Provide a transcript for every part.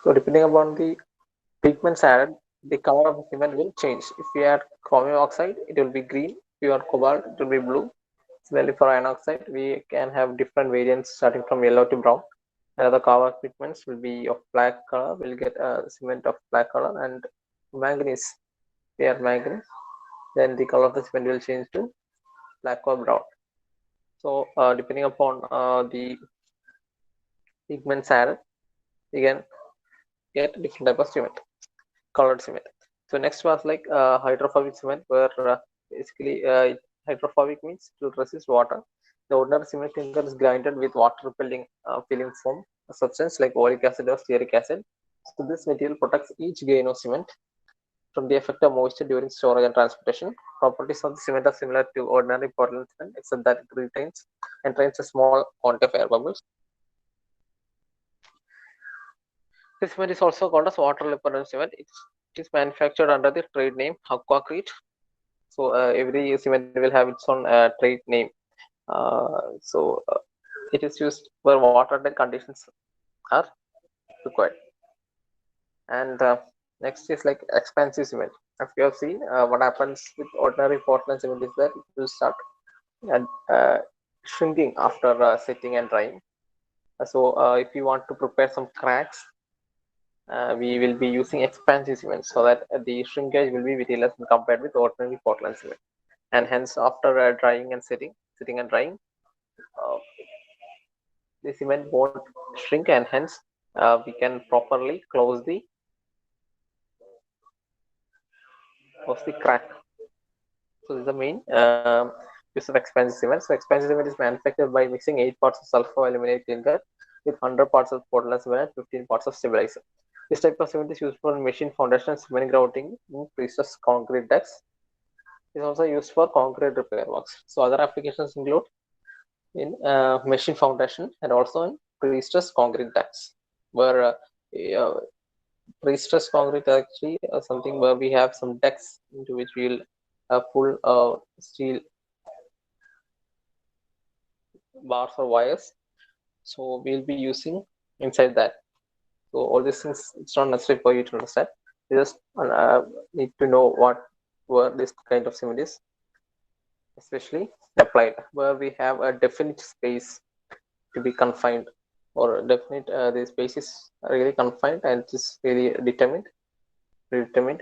So depending upon the pigments added, the color of the cement will change. If you add chromium oxide, it will be green. If you add cobalt, it will be blue. Similarly, for iron oxide, we can have different variants starting from yellow to brown. Another copper pigments will be of black color. We'll get a cement of black color, and manganese. We add manganese, then the color of the cement will change to black or brown. So depending upon the pigments added, you can get different type of cement, colored cement. So next was like hydrophobic cement, where basically hydrophobic means it will resist water. The ordinary cement clinker is grinded with water repelling filling foam, a substance like oleic acid or stearic acid. So this material protects each grain of cement from the effect of moisture during storage and transportation. Properties of the cement are similar to ordinary Portland cement, except that it retains and drains a small quantity of air bubbles. This cement is also called as water repellent cement. It is manufactured under the trade name Aquacrete. So every cement will have its own trade name. So it is used where water and conditions are required. And next is like expansive cement. If you have seen what happens with ordinary Portland cement is that it will start shrinking after setting and drying. So if you want to prepare some cracks, we will be using expansive cement so that the shrinkage will be very less compared with ordinary Portland cement. And hence, after drying and sitting and drying, uh, the cement won't shrink, and hence we can properly close the crack. So this is the main use of expansive cement. So expansive cement is manufactured by mixing 8 parts of sulfur aluminate clinker with 100 parts of Portland cement and 15 parts of stabilizer. This type of cement is used for machine foundation and cement grouting in precast concrete decks. It is also used for concrete repair works. So other applications include in machine foundation and also in pre-stressed concrete decks, where pre-stressed concrete actually something where we have some decks into which we will pull steel bars or wires. So we'll be using inside that. So all these things, it's not necessary for you to understand. You just need to know what where this kind of cement is especially applied, where we have a definite space to be confined, or definite the space is really confined and it is really predetermined.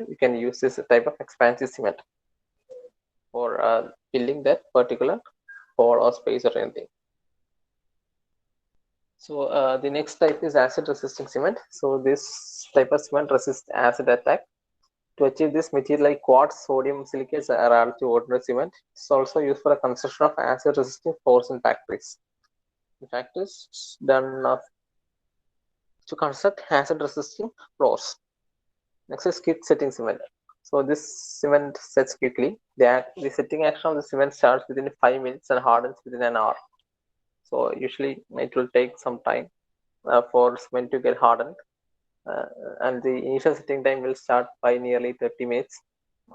We can use this type of expansive cement for filling that particular hole or space or anything. So the next type is acid resisting cement. So this type of cement resists acid attack. To achieve this, material like quartz, sodium silicates are added to ordinary cement. It's also used for the construction of acid resisting floors in factories. In factories, it's done to construct acid resisting floors. Next is quick setting cement. So this cement sets quickly. The setting action of the cement starts within 5 minutes and hardens within an hour. So usually it will take some time for cement to get hardened, and the initial setting time will start by nearly 30 minutes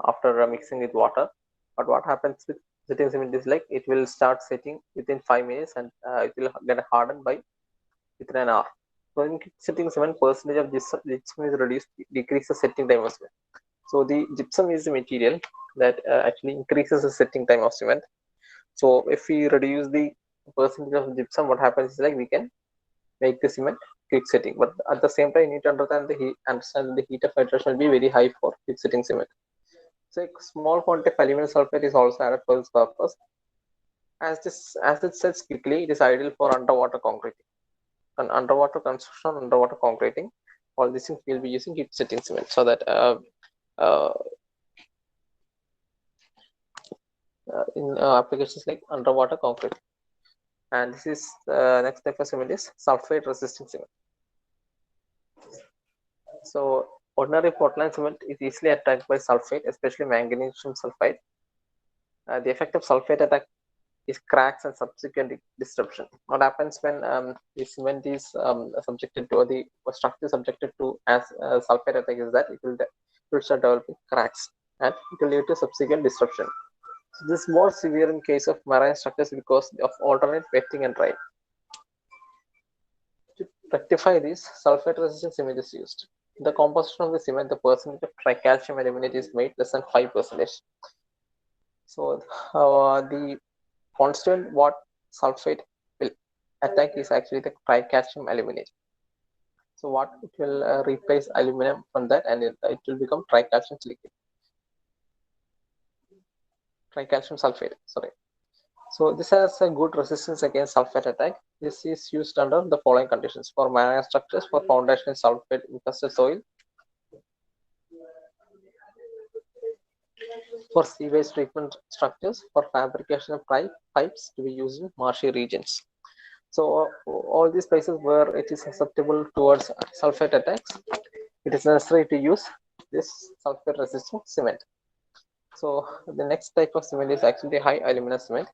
after mixing with water. But what happens with setting cement is like it will start setting within 5 minutes, and it will get hardened by within an hour. So in setting cement, percentage of gypsum is reduced, decrease the setting time of cement. So the gypsum is the material that actually increases the setting time of cement. So if we reduce the percentage of gypsum, what happens is like we can make the cement quick setting. But at the same time, you need to understand the heat of hydration will be very high for quick setting cement. So a small quantity of aluminum sulfate is also added for this purpose. As it sets quickly, it is ideal for underwater concreting. And underwater construction, underwater concreting, all these things we'll be using heat setting cement so that uh, in applications like underwater concrete. And this is next type of cement is sulfate resistant cement. So ordinary Portland cement is easily attacked by sulfate, especially magnesium sulfide. The effect of sulfate attack is cracks and subsequent disruption. What happens when the cement is subjected to, or the structure subjected to as sulfate attack is that it will start developing cracks and it will lead to subsequent disruption. So this is more severe in case of marine structures because of alternate wetting and drying. To rectify this, sulfate resistant cement is used. In the composition of the cement, the percentage of tricalcium aluminate is made less than 5%. So the constant what sulfate will attack is actually the tricalcium aluminate. So what it will replace aluminum from that, and it will become tricalcium silicate, tricalcium sulfate. Sorry. So this has a good resistance against sulfate attack. This is used under the following conditions: for marine structures, for foundation in sulfate infested soil, for sewage treatment structures, for fabrication of pipes to be used in marshy regions. So all these places where it is susceptible towards sulfate attacks, it is necessary to use this sulfate resistant cement. So the next type of cement is actually high alumina cement.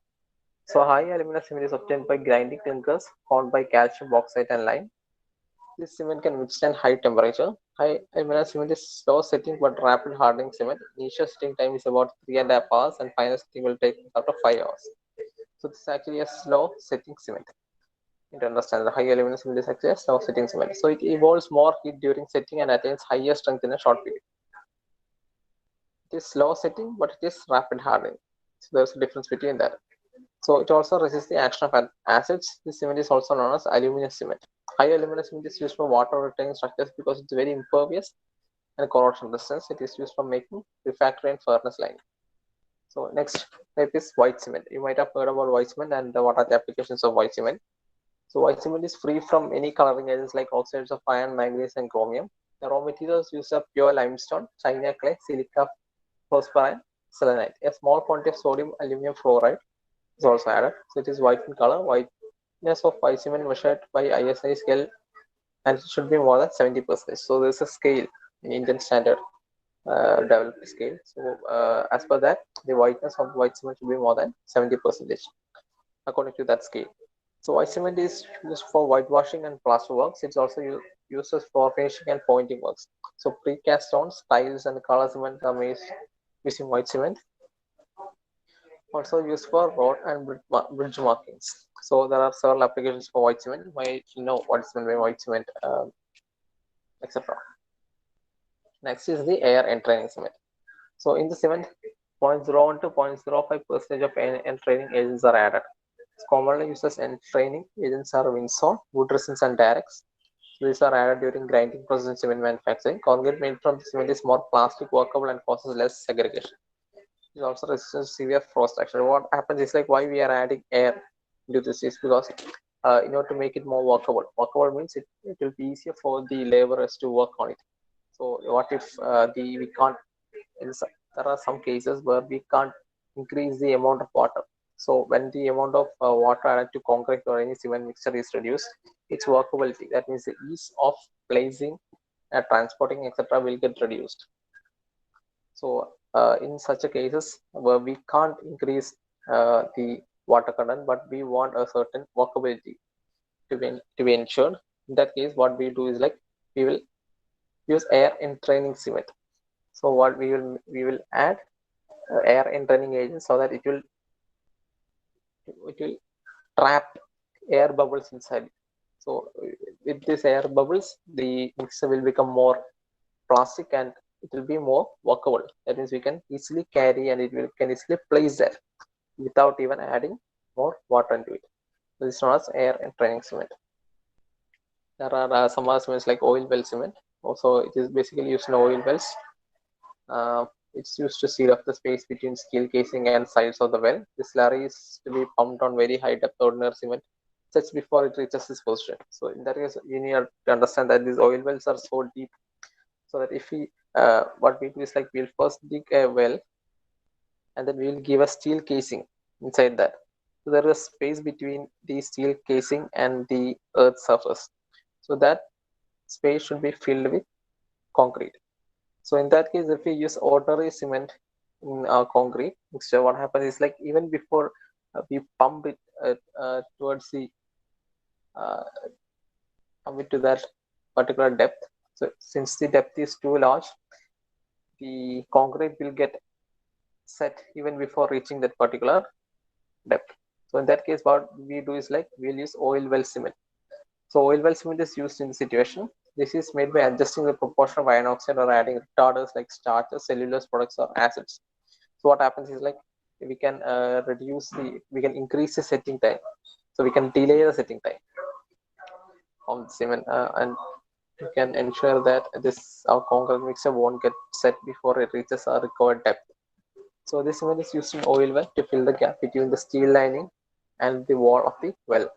So high alumina cement is obtained by grinding clinkers formed by calcium, bauxite, and lime. This cement can withstand high temperature. High alumina cement is slow setting but rapid hardening cement. Initial setting time is about 3.5 hours, and final setting will take up to 5 hours. So this is actually a slow setting cement. You need to understand the high alumina cement is actually a slow setting cement. So it evolves more heat during setting and attains higher strength in a short period. It is slow setting, but it is rapid hardening. So there's a difference between that. So it also resists the action of acids. This cement is also known as aluminum cement. High aluminum cement is used for water retaining structures because it's very impervious and corrosion resistance. It is used for making refractory and furnace lining. So next type is white cement. You might have heard about white cement and what are the applications of white cement. So white cement is free from any coloring agents like oxides of iron, manganese, and chromium. The raw materials use are pure limestone, china clay, silica, phosphorine, selenite. A small quantity of sodium aluminum fluoride is also added. So it is white in color. Whiteness of white cement measured by ISI scale, and it should be more than 70%. So there's a scale in Indian standard developed scale. So as per that, the whiteness of white cement should be more than 70% according to that scale. So white cement is used for whitewashing and plaster works. It's also used for finishing and pointing works. So precast stones, tiles, and color cement are made using white cement. Also used for road and bridge markings. So there are several applications for white cement. You might know what is meant by white cement, etc. Next is the air entraining cement. So in the cement, 0.01 to 0.05% of entraining agents are added. Commonly used as entraining agents are Windsol, wood resins, and Darex. These are added during grinding process in cement manufacturing. Concrete made from cement is more plastic workable and causes less segregation. It also resists severe frost action. What happens is like why we are adding air into this is because in order to make it more workable. Workable means it will be easier for the laborers to work on it. So what if we can't? There are some cases where we can't increase the amount of water. So when the amount of water added to concrete or any cement mixture is reduced, its workability, that means the ease of placing, transporting, etc., will get reduced. So in such a cases where we can't increase the water content, but we want a certain workability to be ensured. In that case, what we do is like we will use air entraining cement. So what we will add air entraining agent so that it will trap air bubbles inside. So with this air bubbles, the mixture will become more plastic and it will be more workable. That means we can easily carry and can easily place that without even adding more water into it. So this is known as air entraining cement. There are some other cements like oil well cement. Also, it is basically used in oil wells. It's used to seal off the space between steel casing and sides of the well. This slurry is to be pumped on very high depth ordinary cement just before it reaches this position. So in that case, you need to understand that these oil wells are so deep, so that if we what we do is like we'll first dig a well, and then we'll give a steel casing inside that. So there is space between the steel casing and the earth surface. So that space should be filled with concrete. So in that case, if we use ordinary cement in concrete mixture, what happens is like even before we pump it towards the pump it to that particular depth. So since the depth is too large, the concrete will get set even before reaching that particular depth. So in that case, what we do is like we'll use oil well cement. So oil well cement is used in the situation. This is made by adjusting the proportion of iron oxide or adding retarders like starches, cellulose products, or acids. So what happens is like we can we can increase the setting time. So we can delay the setting time of the cement and we can ensure that this our concrete mixture won't get set before it reaches our required depth. So this cement is used in oil well to fill the gap between the steel lining and the wall of the well.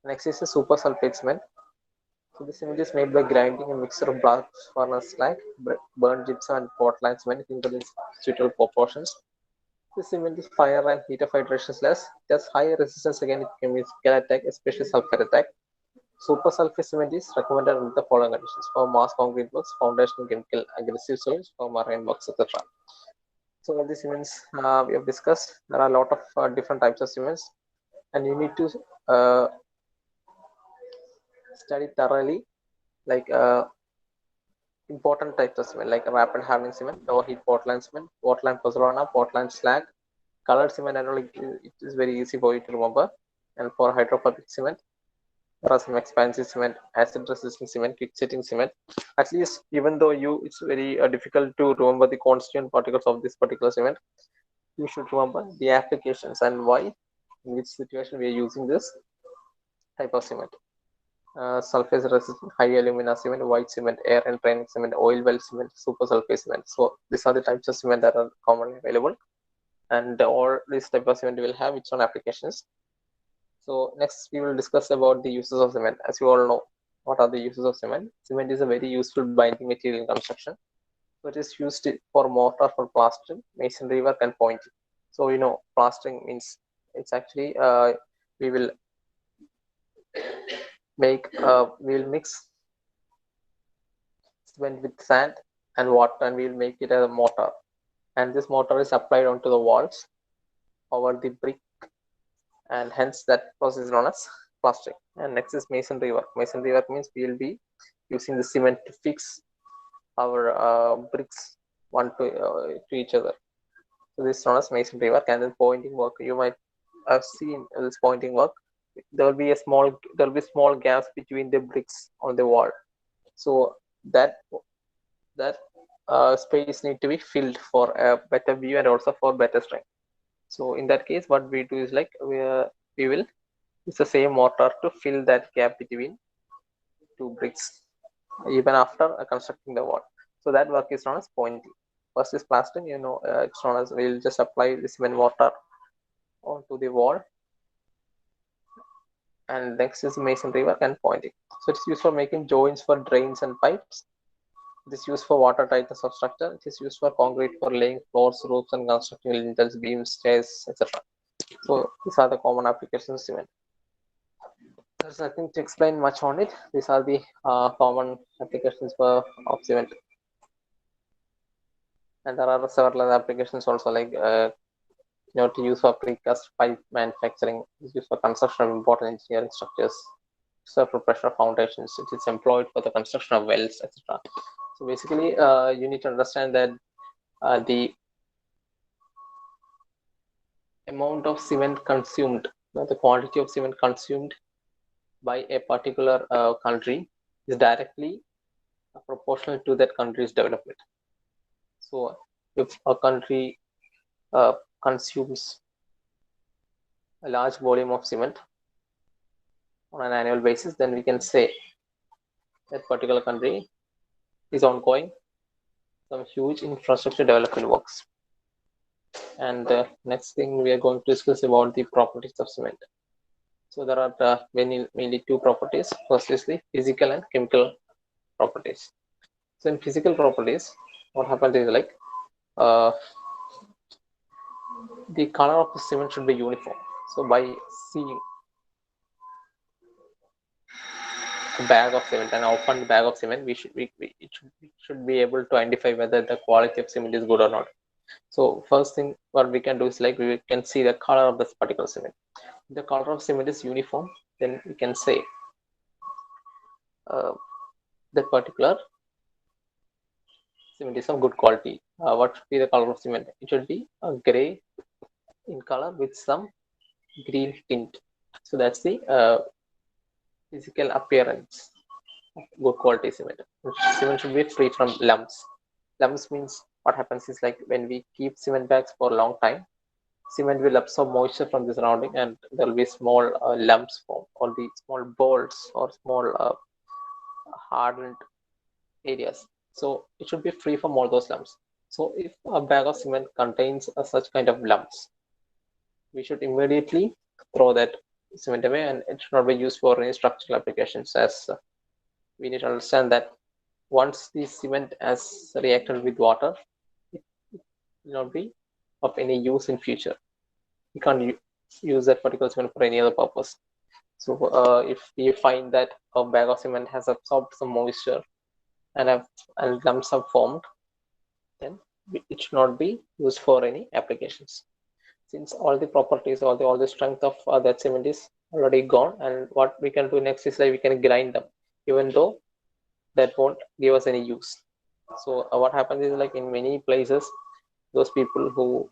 Next is the super sulfate cement. So this cement is made by grinding a mixture of blast furnace slag, burnt gypsum, and Portland cement into suitable proportions. This cement is fire and heat of hydration is less. It has higher resistance against chemical attack, especially sulfur attack. Super sulfate cement is recommended under the following conditions: for mass concrete works, foundation chemical aggressive soils, for marine works, etc. So all the cements we have discussed. There are a lot of different types of cements, and you need to uh, study thoroughly, like important types of cement, like rapid hardening cement, low heat Portland cement, Portland pozzolana, Portland slag, colored cement. And only it is very easy for you to remember. And for hydrophobic cement, there are some expansive cement, acid resistant cement, quick setting cement. At least, even though it's very difficult to remember the constituent particles of this particular cement, you should remember the applications and why, in which situation we are using this type of cement. Sulfate resistant, high alumina cement, white cement, air and training cement, oil well cement, super sulfate cement. So these are the types of cement that are commonly available, and all these type of cement will have its own applications. So next we will discuss about the uses of cement. As you all know, what are the uses of cement? Cement is a very useful binding material in construction. So it is used for mortar, for plastering, masonry work, and pointing. So plastering means it's actually we will mix cement with sand and water, and we will make it as a mortar. And this mortar is applied onto the walls over the brick, and hence that process is known as plastering. And next is masonry work. Masonry work means we will be using the cement to fix our bricks one to each other. So this is known as masonry work. And then pointing work, you might have seen this pointing work. There will be small gaps between the bricks on the wall. So that space need to be filled for a better view and also for better strength. So in that case, what we do is like we will use the same mortar to fill that gap between two bricks even after constructing the wall. So that work is known as pointing. First is plastering. It's known as, we'll just apply the cement mortar onto the wall. And next is masonry work and pointing. So it's used for making joints for drains and pipes. It is used for water tightness of structure. It is used for concrete for laying floors, roofs, and constructing lintels, beams, stairs, etc. So these are the common applications of cement. There's nothing to explain much on it. These are the common applications of cement. And there are several other applications also, like to use for precast pipe manufacturing, is used for construction of important engineering structures, for pressure foundations. It is employed for the construction of wells, etc. So basically, you need to understand that the amount of cement consumed, the quantity of cement consumed by a particular country is directly proportional to that country's development. So if a country consumes a large volume of cement on an annual basis, then we can say that particular country is ongoing some huge infrastructure development works. And the next thing we are going to discuss about the properties of cement. So there are mainly two properties. First is the physical and chemical properties. So in physical properties, what happens is like the color of the cement should be uniform. So by seeing a bag of cement, an opened bag of cement, we should be able to identify whether the quality of cement is good or not. So first thing what we can do is like we can see the color of this particular cement. If the color of cement is uniform, then we can say that particular cement is of good quality. What should be the color of cement? It should be a gray in color with some green tint. So that's the physical appearance of good quality cement. Cement should be free from lumps. Lumps means what happens is like when we keep cement bags for a long time, cement will absorb moisture from the surrounding and there will be small lumps formed or the small balls or small hardened areas. So it should be free from all those lumps. So if a bag of cement contains such kind of lumps, we should immediately throw that cement away and it should not be used for any structural applications, as we need to understand that once the cement has reacted with water, it will not be of any use in future. We can't use that particular cement for any other purpose. So if we find that a bag of cement has absorbed some moisture and lumps have formed, then it should not be used for any applications. Since all the properties, all the strength of that cement is already gone, and what we can do next is like we can grind them, even though that won't give us any use. So what happens is like in many places, those people who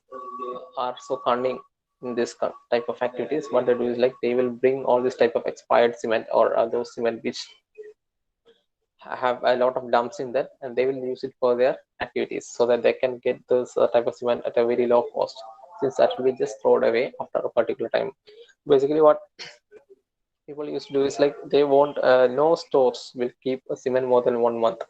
are so cunning in this type of activities, what they do is like they will bring all this type of expired cement or those cement which have a lot of dumps in that, and they will use it for their activities so that they can get this type of cement at a very low cost, since that will be just thrown away after a particular time. Basically what people used to do is like they want no stores will keep a cement more than 1 month.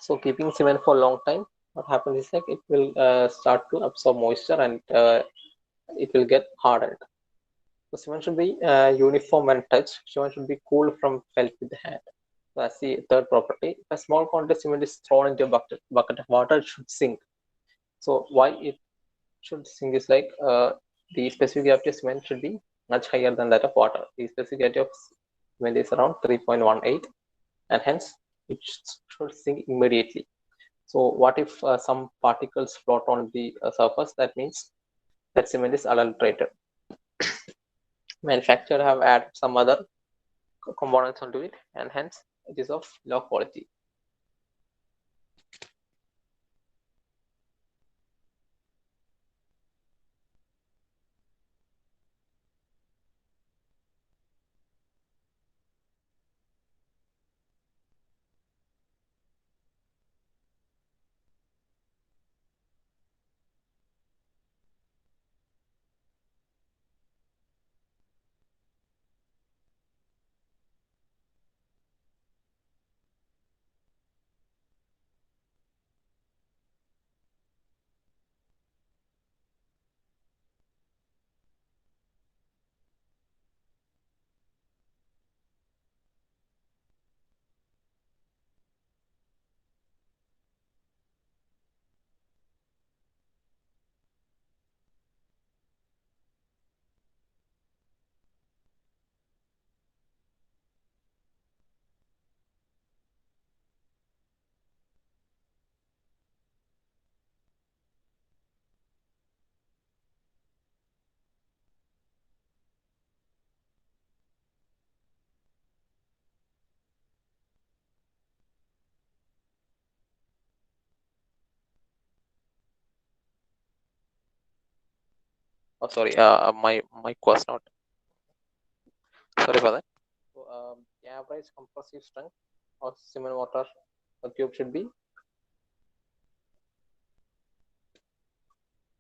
So keeping cement for a long time, what happens is like it will start to absorb moisture and it will get hardened. So cement should be uniform and touch. Cement should be cool from felt with the hand. So that's the third property. If a small quantity of cement is thrown into a bucket of water, it should sink. So why it should sink is like the specific gravity of cement should be much higher than that of water. The specific gravity of cement is around 3.18, and hence it should sink immediately. So what if some particles float on the surface? That means that cement is adulterated. Manufacturer have added some other components onto it, and hence it is of low quality. Oh, sorry, my mic was not. Sorry for that. So, the average compressive strength of cement mortar cube should be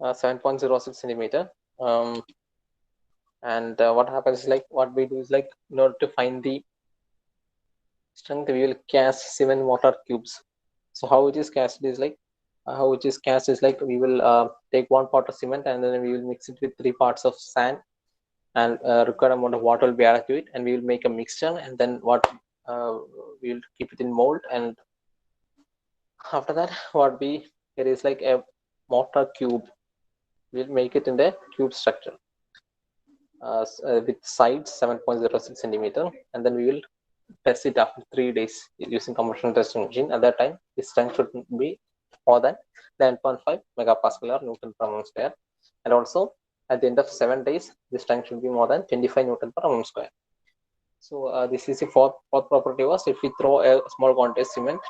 7.06 centimeter. And what happens is like what we do is like in order to find the strength, we will cast cement mortar cubes. So how it is cast is like we will take 1 part of cement and then we will mix it with 3 parts of sand, and required amount of water will be added to it, and we will make a mixture, and then we will keep it in mold, and after that what we there is like a mortar cube. We'll make it in the cube structure with sides 7.06 centimeter, and then we will test it after 3 days using conventional testing machine. At that time, the strength should be more than 9.5 megapascal or Newton per mm square, and also at the end of 7 days, the strength should be more than 25 Newton per mm square. So this is the fourth property was if we throw a small quantity of cement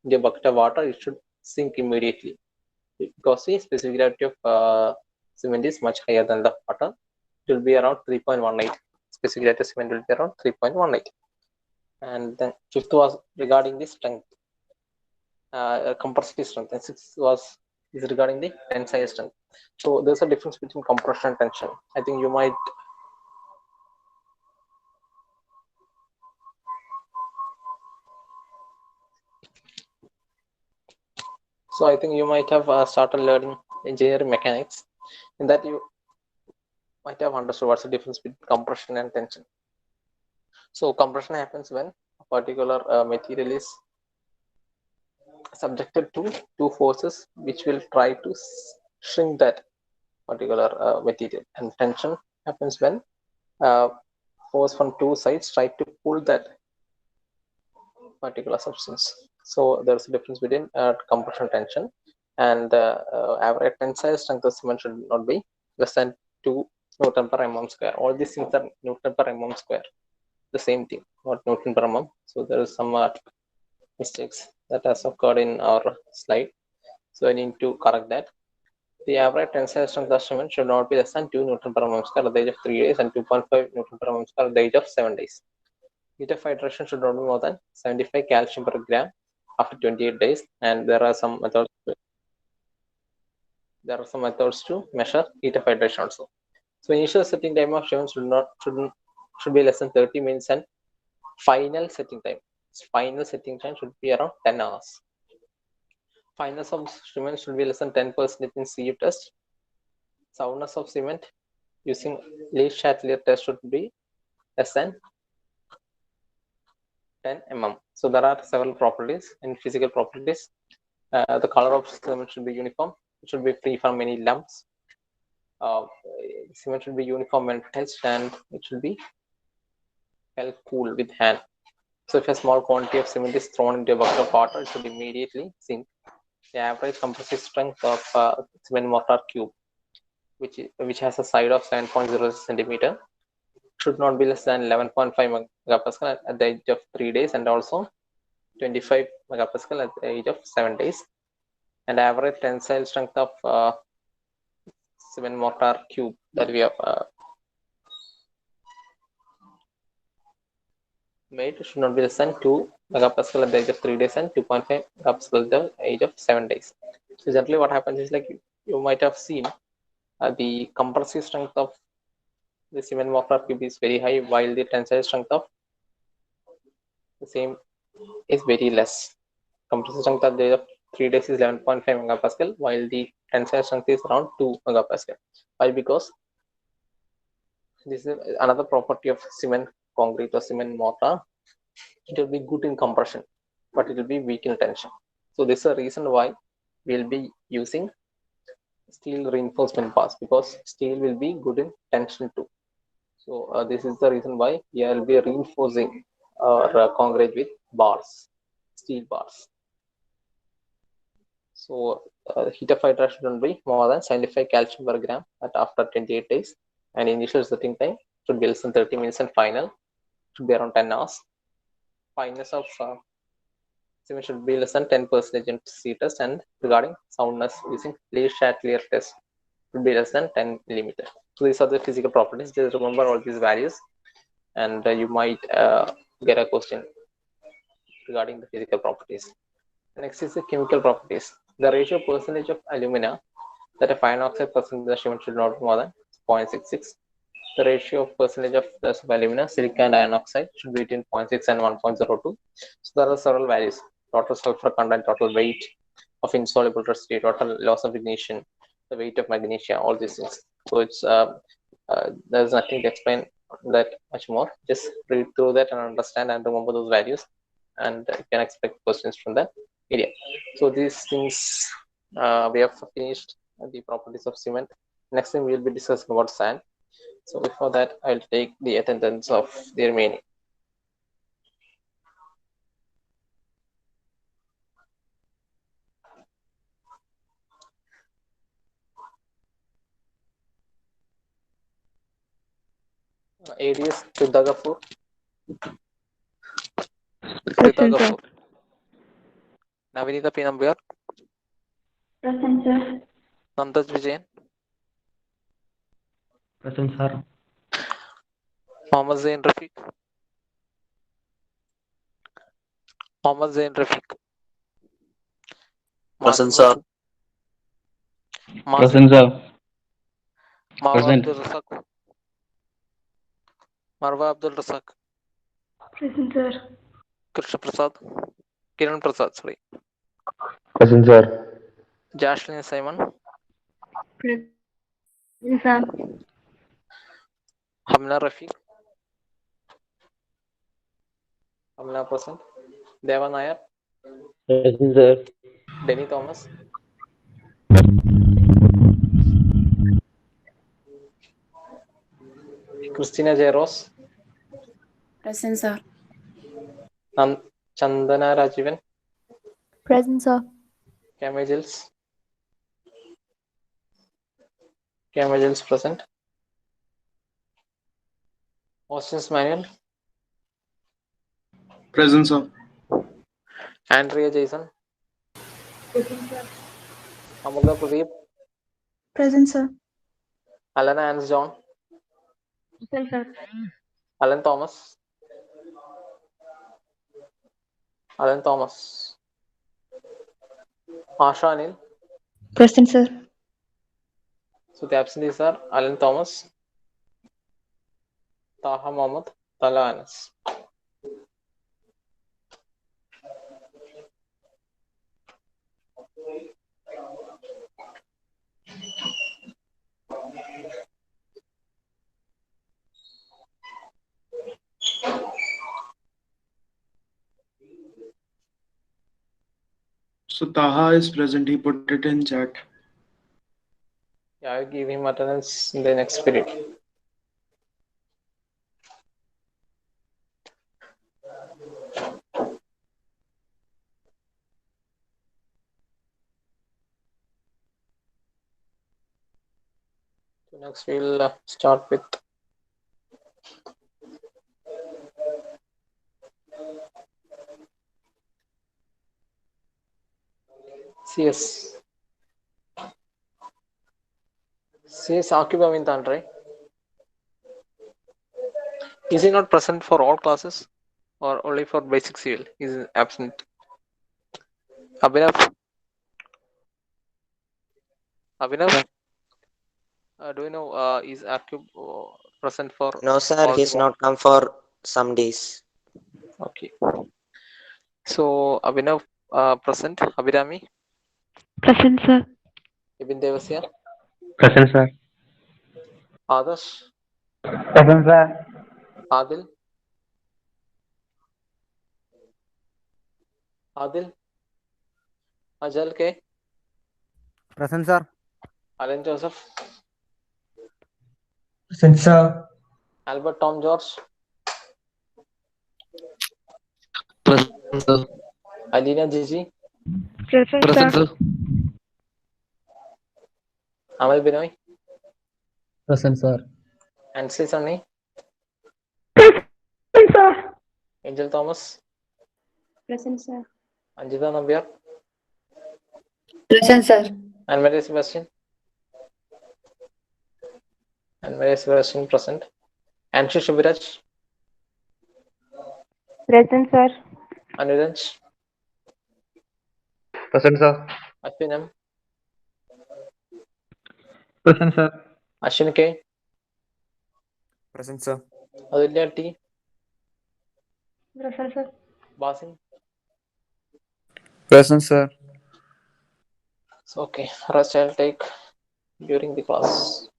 in a bucket of water, it should sink immediately because the specific gravity of cement is much higher than the water. It will be around 3.18. precipitated cement will be around 3.18. And then fifth was regarding the strength, compressive strength, and sixth is regarding the tensile strength. So there's a difference between compression and tension. I think you might have started learning engineering mechanics. In that you might have understood what's the difference between compression and tension. So compression happens when a particular material is subjected to two forces which will try to shrink that particular material, and tension happens when force from two sides try to pull that particular substance. So there's a difference between compression and tension, and average tensile strength of cement should not be less than 2 Newton per mm square. All these things are Newton per mm square, the same thing, not Newton per mm. So there is some mistakes that has occurred in our slide, so I need to correct that. The average tensile strength of cement should not be less than 2 Newton per mm square at the age of 3 days and 2.5 Newton per mm square at the age of 7 days. Heat of hydration should not be more than 75 calcium per gram after 28 days, and there are some methods. To measure heat of hydration also. So initial setting time of cement should be less than 30 minutes, and final setting time should be around 10 hours. Fineness of cement should be less than 10% in SIEVE test. Soundness of cement using Lee-Chatelier test should be less than 10 mm. So there are several properties in physical properties. The color of cement should be uniform. It should be free from any lumps. Cement should be uniform when touched, and it should be held cool with hand. So if a small quantity of cement is thrown into a bucket of water, it should immediately sink. The average compressive strength of cement mortar cube, which has a side of 7.0 centimeter, should not be less than 11.5 megapascal at the age of 3 days, and also 25 megapascal at the age of 7 days. And average tensile strength of cement mortar cube that we have made should not be less than 2 megapascal at the age of 3 days and 2.5 megapascal at the age of 7 days. So generally what happens is, like, you might have seen the compressive strength of the cement mortar cube is very high, while the tensile strength of the same is very less. Compressive strength at the age of 3 days is 11.5 megapascal, while the tensile strength is around 2 megapascal. Why? Because this is another property of cement concrete or cement mortar. It will be good in compression, but it will be weak in tension. So this is a reason why we'll be using steel reinforcement bars, because steel will be good in tension too. So this is the reason why we will be reinforcing our concrete with bars, steel bars. So heat of hydration should be more than 75 calcium per gram at after 28 days, and initial setting time should be less than 30 minutes, and final should be around 10 hours. Fineness of cement should be less than 10% in C test, and regarding soundness using Lee-Chatelier test should be less than 10 millimeter. So these are the physical properties. Just remember all these values, and you might get a question regarding the physical properties. Next is the chemical properties. The ratio percentage of alumina that a fine oxide percentage of cement should not be more than 0.66. The ratio of percentage of alumina, silica, and iron oxide should be between 0.6 and 1.02. So there are several values: total sulfur content, total weight of insoluble residue, total loss of ignition, the weight of magnesia, all these things. So it's there's nothing to explain that much more. Just read through that and understand and remember those values, and you can expect questions from that area. So these things we have finished the properties of cement. Next thing we will be discussing about sand. So before that, I'll take the attendance of the remaining. ADS Siddhagapur. Present, sir. Navinita P. Nambiar. Present, sir. Nandaj Vijayan. Present, sir. Mohammed Zain Rafiq. Mohammed Zain Rafiq. Masim Present, sir. Rafiq. Masim. Present, sir. Marwa Present. Abdul Razak. Marwa Abdul Razak. Present, sir. Krishna Prasad. Kiran Prasad, sorry. Present, sir. Jashlyn Simon. Present, sir. Hamna Rafiq. Hamna present. Deva Nair. Present, sir. Denny Thomas. Christina Jaros. Present, sir. Chandana Rajivan. Present, sir. Camagils. Camagils present. Austin's Manuel. Present, sir. Andrea Jason. Present, sir. Amulya Pradeep. Present, sir. Alana Hans John. Present, sir. Alan Thomas. Alan Thomas. Asha Anil. Present, sir. So the absentees are Alan Thomas, Taha Mohammed, Tala Anas. So Taha is present. He put it in chat. Yeah, I give him attendance in the next period. So next we'll start with CS. CS Akib Amintan, right? Is he not present for all classes or only for basic civil? He is absent. Abhinav? Abhinav? Do you know is Akib present for No, sir. all the He's one? not come for some days. Okay. So Abhinav present. Abhirami? Present, sir. Ibn Devasya? Present, sir. Adarsh? Present, sir. Adil? Adil? Ajal K? Present, sir. Alan Joseph? Present, sir. Albert Tom George? Present, sir. Alina Gigi? Present, Present, sir. sir. Amal Binoy? Present, sir. Ansley Sunny? Present, sir. Angel Thomas? Present, sir. Anjita Nambiar? Present, sir. And Mary Sebastian? And Mary Sebastian present. Anshu Shubiraj? Present, sir. Aniranj? Present, sir. Ashwinam? Present, sir. Ashwin K? Present, sir. Adulya T? Present, sir. Basim? Present, sir. So okay, rest I'll take during the class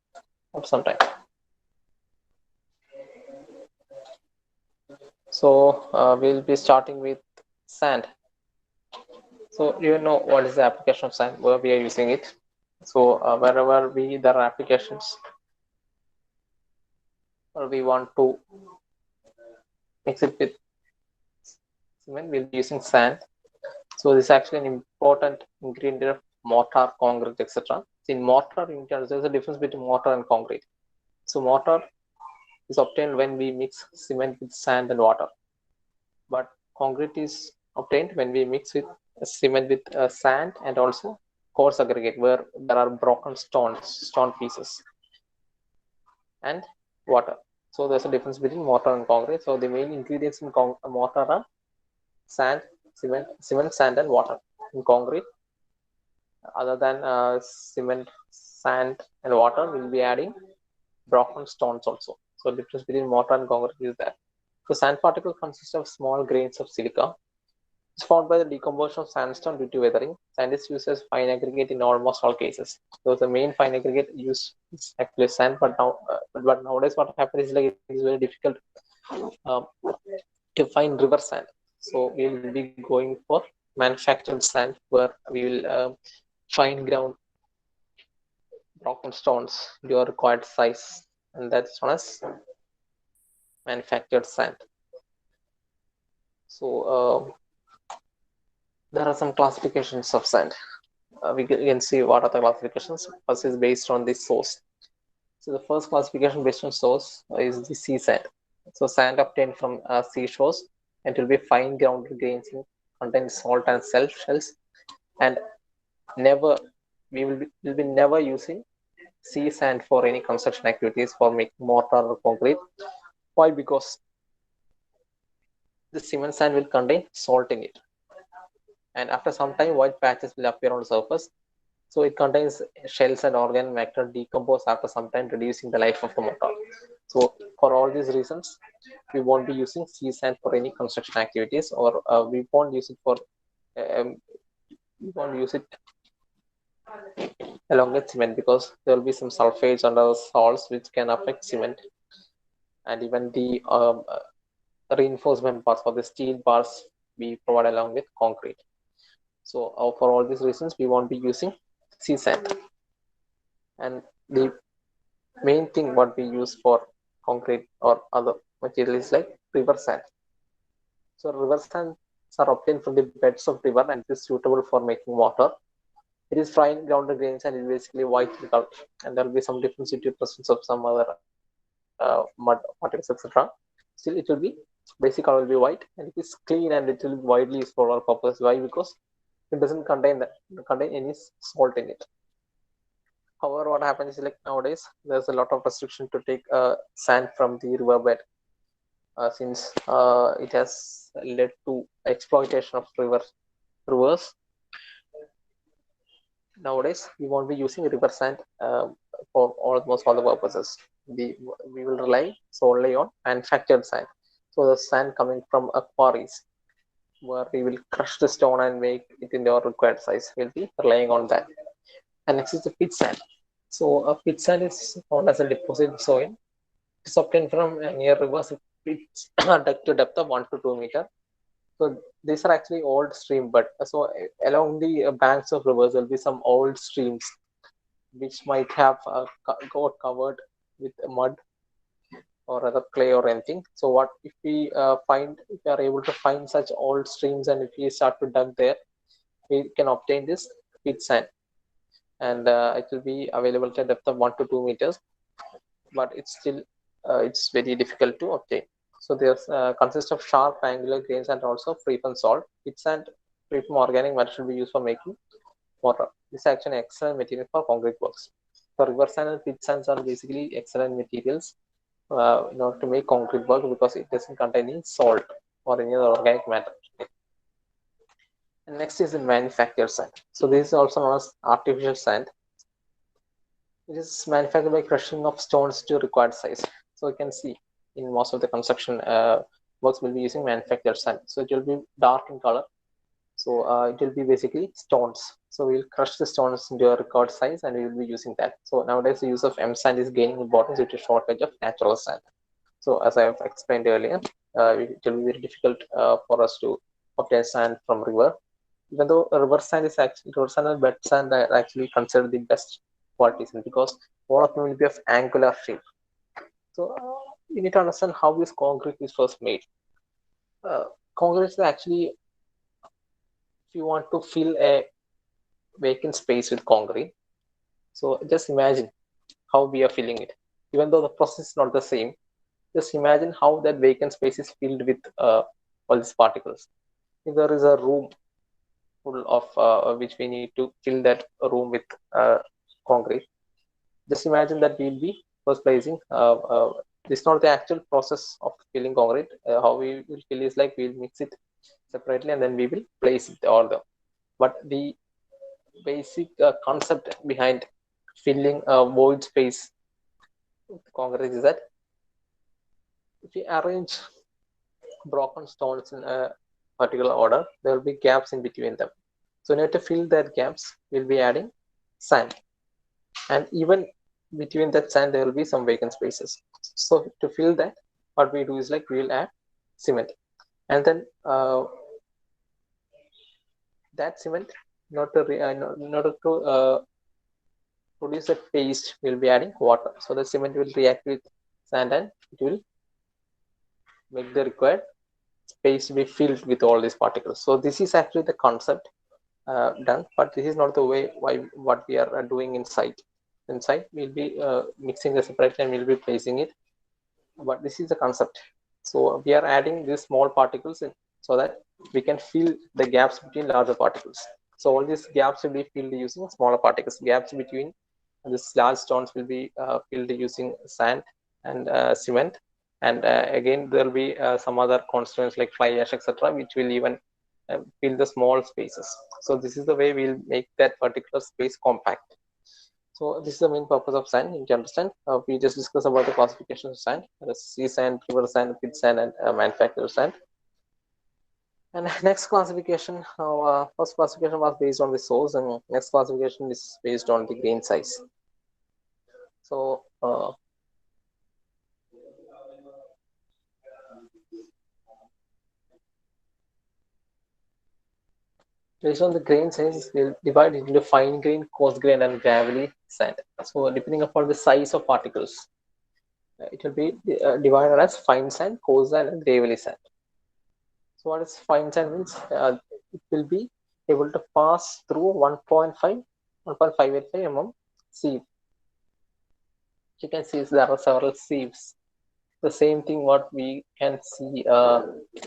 or sometime. So we'll be starting with sand. So you know what is the application of sand, where we are using it. So wherever there are applications or we want to mix it with cement, we'll be using sand. So this is actually an important ingredient of mortar, concrete, etc. In mortar, there's a difference between mortar and concrete. So mortar is obtained when we mix cement with sand and water, but concrete is obtained when we mix with cement with sand and also coarse aggregate, where there are broken stone pieces, and water. So there's a difference between mortar and concrete. So the main ingredients in mortar are sand, cement, sand, and water. In concrete, other than cement, sand, and water, we'll be adding broken stones also. So the difference between mortar and concrete is that. So sand particle consists of small grains of silica. It's formed by the decomposition of sandstone due to weathering. Scientists use as fine aggregate in almost all cases. So the main fine aggregate used is actually sand, but nowadays what happens is like it is very difficult um, to find river sand. So we will be going for manufactured sand where we will fine ground broken stones to your required size, and that's known as manufactured sand. So there are some classifications of sand. We can see what are the classifications. First is based on the source. So the first classification based on source is the sea sand. So sand obtained from seashores, and it will be fine ground grains in contain salt and shells, and never will be never using sea sand for any construction activities for making mortar or concrete. Why? Because the cement sand will contain salt in it, and after some time white patches will appear on the surface. So it contains shells and organ matter decompose after some time, reducing the life of the mortar. So for all these reasons, we won't be using sea sand for any construction activities, or we won't use it for we won't use it along with cement, because there will be some sulfates and other salts which can affect cement, and even the reinforcement parts for the steel bars we provide along with concrete. So for all these reasons, we won't be using sea sand. And the main thing what we use for concrete or other materials like river sand. So river sands are obtained from the beds of river and is suitable for making water. It is fine grounded grains and it is basically white in color, and there will be some difference due to presence of some other mud particles, etc. Still, it will be basic color will be white, and it is clean and it will be widely used for our purpose. Why? Because it doesn't contain any salt in it. However, what happens is like nowadays there's a lot of restriction to take sand from the riverbed, since it has led to exploitation of rivers. Nowadays, we won't be using river sand for almost all the purposes. We will rely solely on manufactured sand. So the sand coming from quarries, where we will crush the stone and make it in our required size. We'll be relying on that. And next is the pit sand. So a pit sand is found as a deposit soil. It's obtained from near rivers pits dug to depth of 1 to 2 meters. So these are actually old stream, but so along the banks of rivers there'll be some old streams which might have got covered with mud or other clay or anything. So what if we if we are able to find such old streams, and if we start to dug there, we can obtain this pit sand, and it will be available at a depth of 1 to 2 meters, but it's still it's very difficult to obtain. So there's consists of sharp angular grains and also free from salt. Pit sand free from organic matter should be used for making mortar. This is actually an excellent material for concrete works. So river sand and pit sands are basically excellent materials in order to make concrete work, because it doesn't contain any salt or any other organic matter. And next is the manufactured sand. So this is also known as artificial sand. It is manufactured by crushing of stones to required size. So you can see in most of the construction works will be using manufactured sand. So it will be dark in color. So it will be basically stones. So we'll crush the stones into a required size, and we will be using that. So nowadays the use of M sand is gaining importance due to shortage of natural sand. So as I have explained earlier, it will be very difficult for us to obtain sand from river. Even though river sand and wet sand are actually considered the best qualities, because all of them will be of angular shape. So you need to understand how this concrete is first made. Concrete is actually, if you want to fill a vacant space with concrete, so just imagine how we are filling it. Even though the process is not the same, just imagine how that vacant space is filled with all these particles. If there is a room full of which we need to fill that room with concrete, just imagine that we'll be first placing This is not the actual process of filling concrete. How we will fill is like we'll mix it separately and then we will place it all the. But the basic concept behind filling a void space with concrete is that if we arrange broken stones in a particular order, there will be gaps in between them. So in order to fill that gaps, we'll be adding sand. And even between that sand, there will be some vacant spaces. So to fill that, what we do is like we'll add cement. And then that cement, in order to produce a paste, we'll be adding water. So the cement will react with sand and it will make the required space to be filled with all these particles. So this is actually the concept done, but this is not the way what we are doing inside. Inside, we'll be mixing the separately and we'll be placing it. But this is the concept. So we are adding these small particles in so that we can fill the gaps between larger particles. So all these gaps will be filled using smaller particles. Gaps between these large stones will be filled using sand and cement. And again, there will be some other constraints like fly ash, etc., which will even fill the small spaces. So this is the way we'll make that particular space compact. So this is the main purpose of sand. You can understand. We just discussed about the classification of sand: sea sand, river sand, pit sand, and manufactured sand. And next classification, first classification was based on the source, and next classification is based on the grain size. So based on the grain size, we'll divide it into fine grain, coarse grain, and gravelly sand. So depending upon the size of particles, it will be divided as fine sand, coarse sand, and gravelly sand. So what is fine sand means? It will be able to pass through 1.585 mm sieve. You can see there are several sieves. The same thing what we can see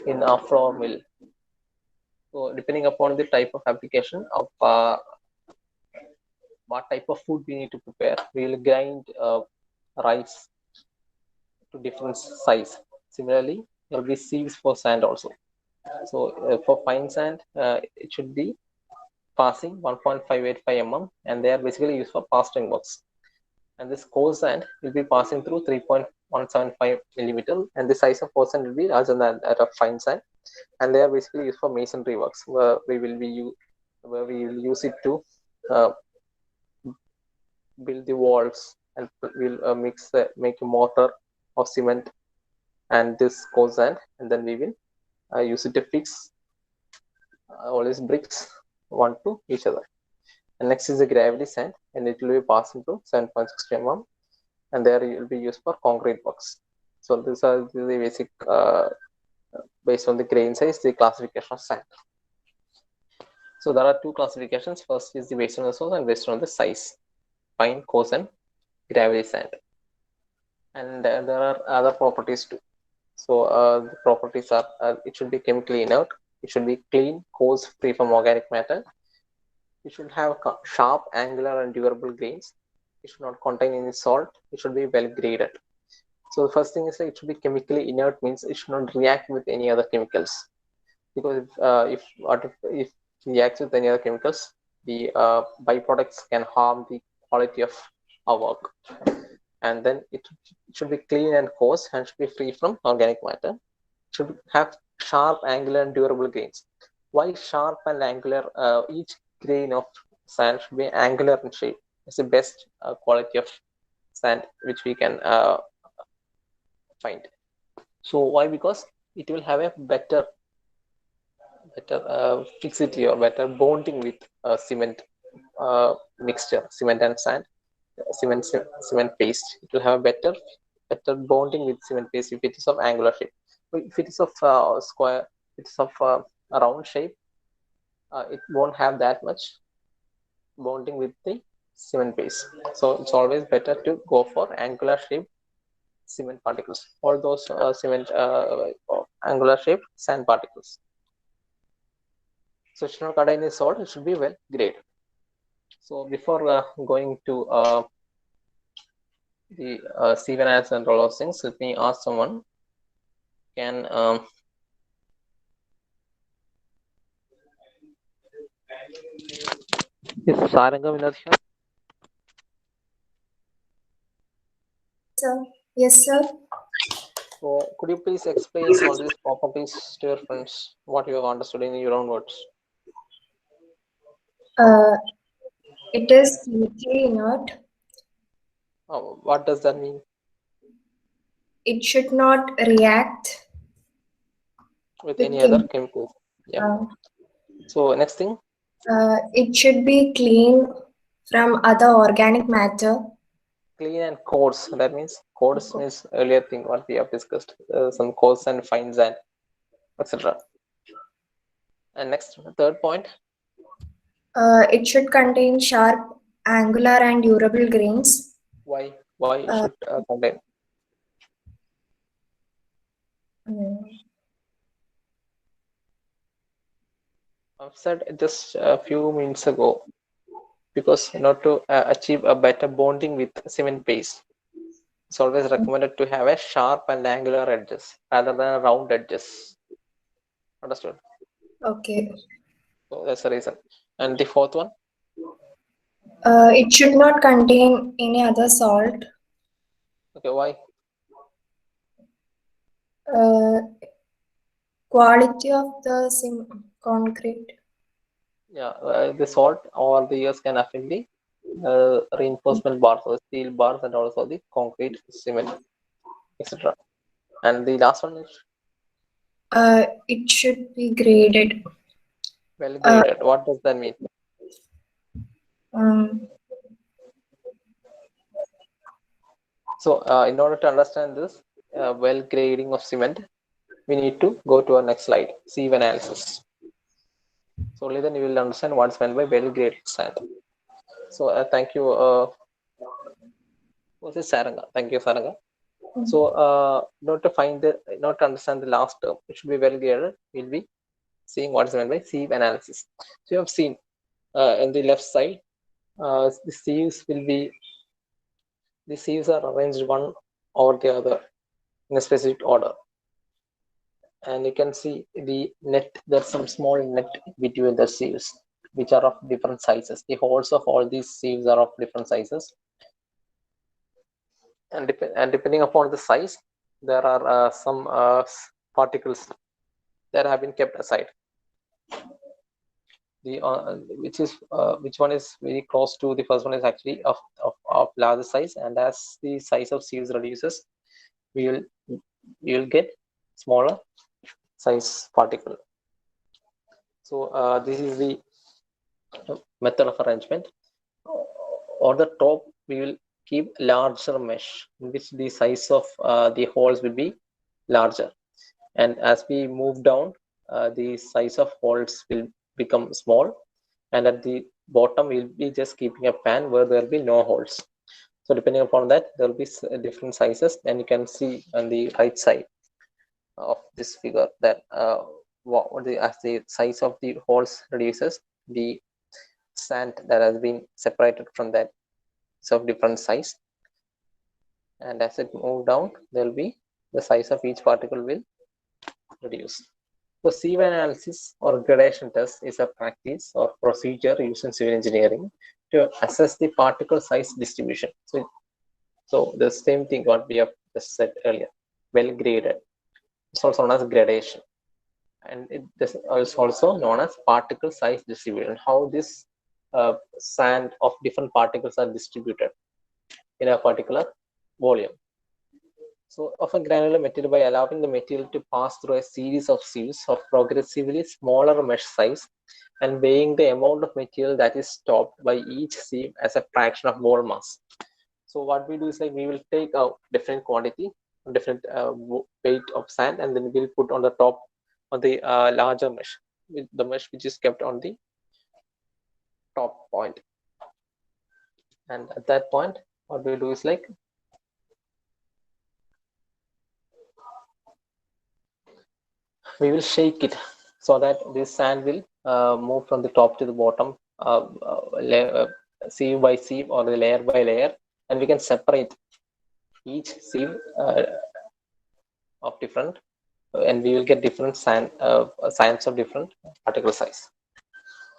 in a flour mill. So depending upon the type of application of what type of food we need to prepare, we will grind rice to different size. Similarly, there will be sieves for sand also. So for fine sand, it should be passing 1.585 mm, and they are basically used for plastering works. And this coarse sand will be passing through 3.175 millimeter, and the size of coarse sand will be larger than that of fine sand, and they are basically used for masonry works, where we will use it to build the walls, and we'll make a mortar of cement and this coarse sand, and then we will use it to fix all these bricks one to each other. And next is the gravity sand, and it will be passing to 7.6 mm, and there it will be used for concrete works. So these are the basic based on the grain size, the classification of sand. So there are two classifications. First is the based on the source and based on the size, fine, coarse, and gravity sand. And there are other properties too. So the properties are it should be chemically inert, it should be clean, coarse, free from organic matter. It should have sharp, angular, and durable grains. It should not contain any salt. It should be well graded. So the first thing is like it should be chemically inert, means it should not react with any other chemicals. Because if it reacts with any other chemicals, the byproducts can harm the quality of our work. And then it should be clean and coarse and should be free from organic matter. It should have sharp, angular, and durable grains. Why sharp and angular? Each grain of sand should be angular in shape. It's the best quality of sand which we can find. So why? Because it will have a better fixity or better bonding with cement mixture, cement and sand, cement paste. It will have a better bonding with cement paste if it is of angular shape. If it is of square, it is of a round shape, it won't have that much bonding with the cement paste. So it's always better to go for angular shaped cement particles, or those cement angular shaped sand particles. So it should not contain any salt. It should be well graded. So before going to the SIEVE analysis and all those things, let me ask someone. Can is Saranga Vinod here? Sir. Yes, sir. So could you please explain all these properties to your friends, what you have understood in your own words? It is chemically inert. What does that mean? It should not react With with any other chemical? Yeah. So next thing? It should be clean from other organic matter. Clean and coarse. That means coarse means earlier thing what we have discussed. Some coarse and fine sand, etc. And next, third point. It should contain sharp, angular, and durable grains. Why? Why it should contain? I've said just a few minutes ago, because in order to achieve a better bonding with cement paste, it's always recommended to have a sharp and angular edges rather than round edges. Understood? Okay. So that's the reason. And the fourth one? It should not contain any other salt. Okay, why? Quality of the concrete. Yeah, the salt over the years can affect the reinforcement bars, or steel bars, and also the concrete, cement, etc. And the last one is It should be graded. well graded. What does that mean? So in order to understand this well grading of cement, we need to go to our next slide, SIEVE analysis. So only then you will understand what's meant by well graded sand. So thank you. This is Saranga. Thank you, Saranga. So not to understand the last term, it should be well graded. We'll be seeing what is meant by SIEVE analysis. So you have seen in the left side, the sieves are arranged one over the other in a specific order, and you can see the net. There's some small net between the sieves, which are of different sizes. The holes of all these sieves are of different sizes, and depending upon the size, there are some particles that have been kept aside. The which one is very close to the first one is actually of larger size, and as the size of sieves reduces, we will get smaller size particle. So this is the method of arrangement. On the top, we will keep larger mesh, in which the size of the holes will be larger, and as we move down, the size of holes will become small, and at the bottom we'll be just keeping a pan where there will be no holes. So depending upon that, there will be different sizes, and you can see on the right side of this figure that as the size of the holes reduces, the sand that has been separated from that is of different size, and as it moves down, there will be the size of each particle will reduce. So SIEVE analysis or gradation test is a practice or procedure used in civil engineering to assess the particle size distribution. So the same thing what we have just said earlier, well graded. It's also known as gradation, and it is also known as particle size distribution. How this sand of different particles are distributed in a particular volume. So of a granular material, by allowing the material to pass through a series of sieves of progressively smaller mesh size and weighing the amount of material that is stopped by each sieve as a fraction of ball mass. So what we do is like we will take a different quantity, different weight of sand, and then we'll put on the top of the larger mesh, with the mesh which is kept on the top point. And at that point, what we do is like we will shake it so that this sand will move from the top to the bottom, sieve by sieve or layer by layer, and we can separate each sieve of different, and we will get different signs of different particle size.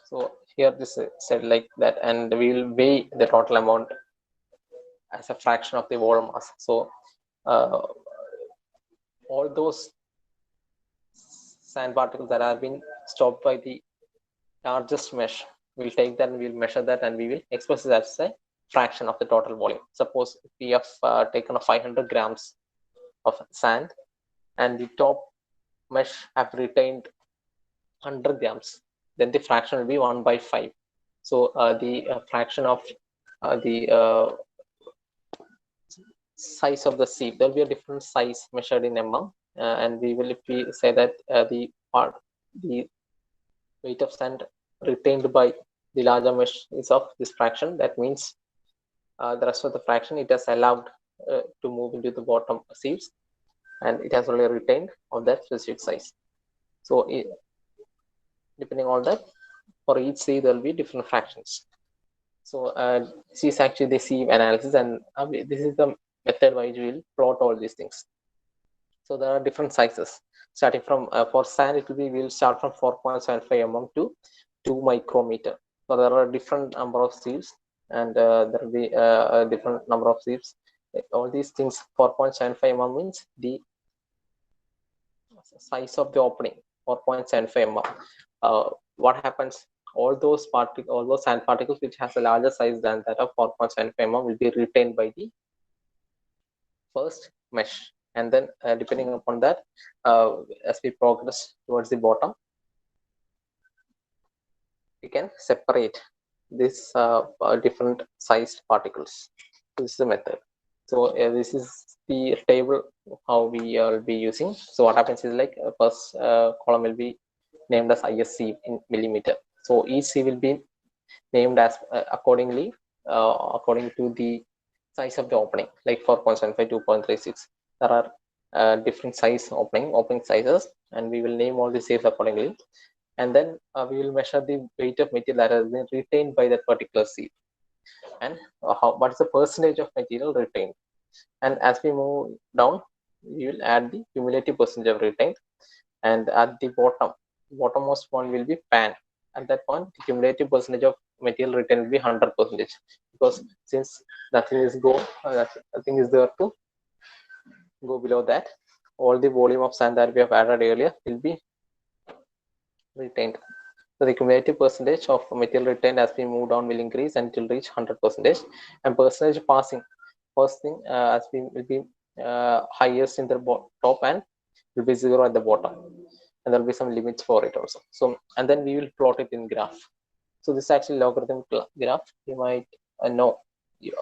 So here this is said like that, and we will weigh the total amount as a fraction of the volume mass. So all those sand particles that have been stopped by the largest mesh, we'll take that and we'll measure that, and we will express it as a fraction of the total volume. Suppose if we have taken a 500 grams of sand and the top mesh have retained 100 grams, then the fraction will be 1 by 5. So the fraction of the size of the sieve, there will be a different size measured in mm, and we will, if we say that the weight of sand retained by the larger mesh is of this fraction, that means the rest of the fraction it has allowed to move into the bottom sieves, and it has only retained of that specific size. So depending on that, for each sieve there will be different fractions. So this is actually the sieve analysis, and this is the method by which we will plot all these things. So there are different sizes. Starting from for sand, it will be, we will start from 4.75 mm to 2 micrometer. So there are different number of sieves, and there will be a different number of sieves. All these things, 4.75 mm means the size of the opening, 4.75 mm. What happens? All those sand particles which has a larger size than that of 4.75 mm will be retained by the first mesh, and then depending upon that, as we progress towards the bottom, we can separate this different sized particles. This is the method. So this is the table how we will be using. So what happens is like first column will be named as ISC in millimeter. So each C will be named as accordingly according to the size of the opening, like 4.75, 2.36. There are different size opening sizes, and we will name all the sieves accordingly. And then we will measure the weight of material that has been retained by that particular sieve, and what is the percentage of material retained. And as we move down, we will add the cumulative percentage of retained, and at the bottommost one will be pan. At that point, the cumulative percentage of material retained will be 100%, because since nothing is nothing is there to go below that, all the volume of sand that we have added earlier will be retained. So the cumulative percentage of material retained as we move down will increase until reach 100%, and percentage passing, first thing as we will be highest in the top and will be 0 at the bottom, and there will be some limits for it also. So, and then we will plot it in graph. So this is actually logarithm graph. You might know,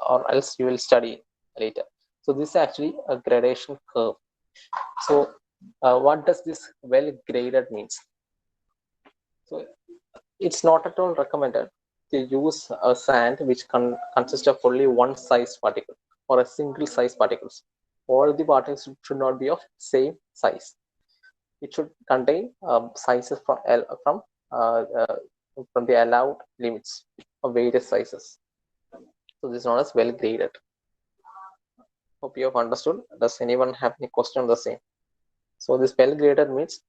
or else you will study later. So this is actually a gradation curve. So what does this well graded means? So it's not at all recommended to use a sand which consists of only one size particle or a single size particles. All the particles should not be of same size. It should contain sizes from the allowed limits of various sizes. So this is known as well graded. Hope you have understood. Does anyone have any question on the same? So this well graded means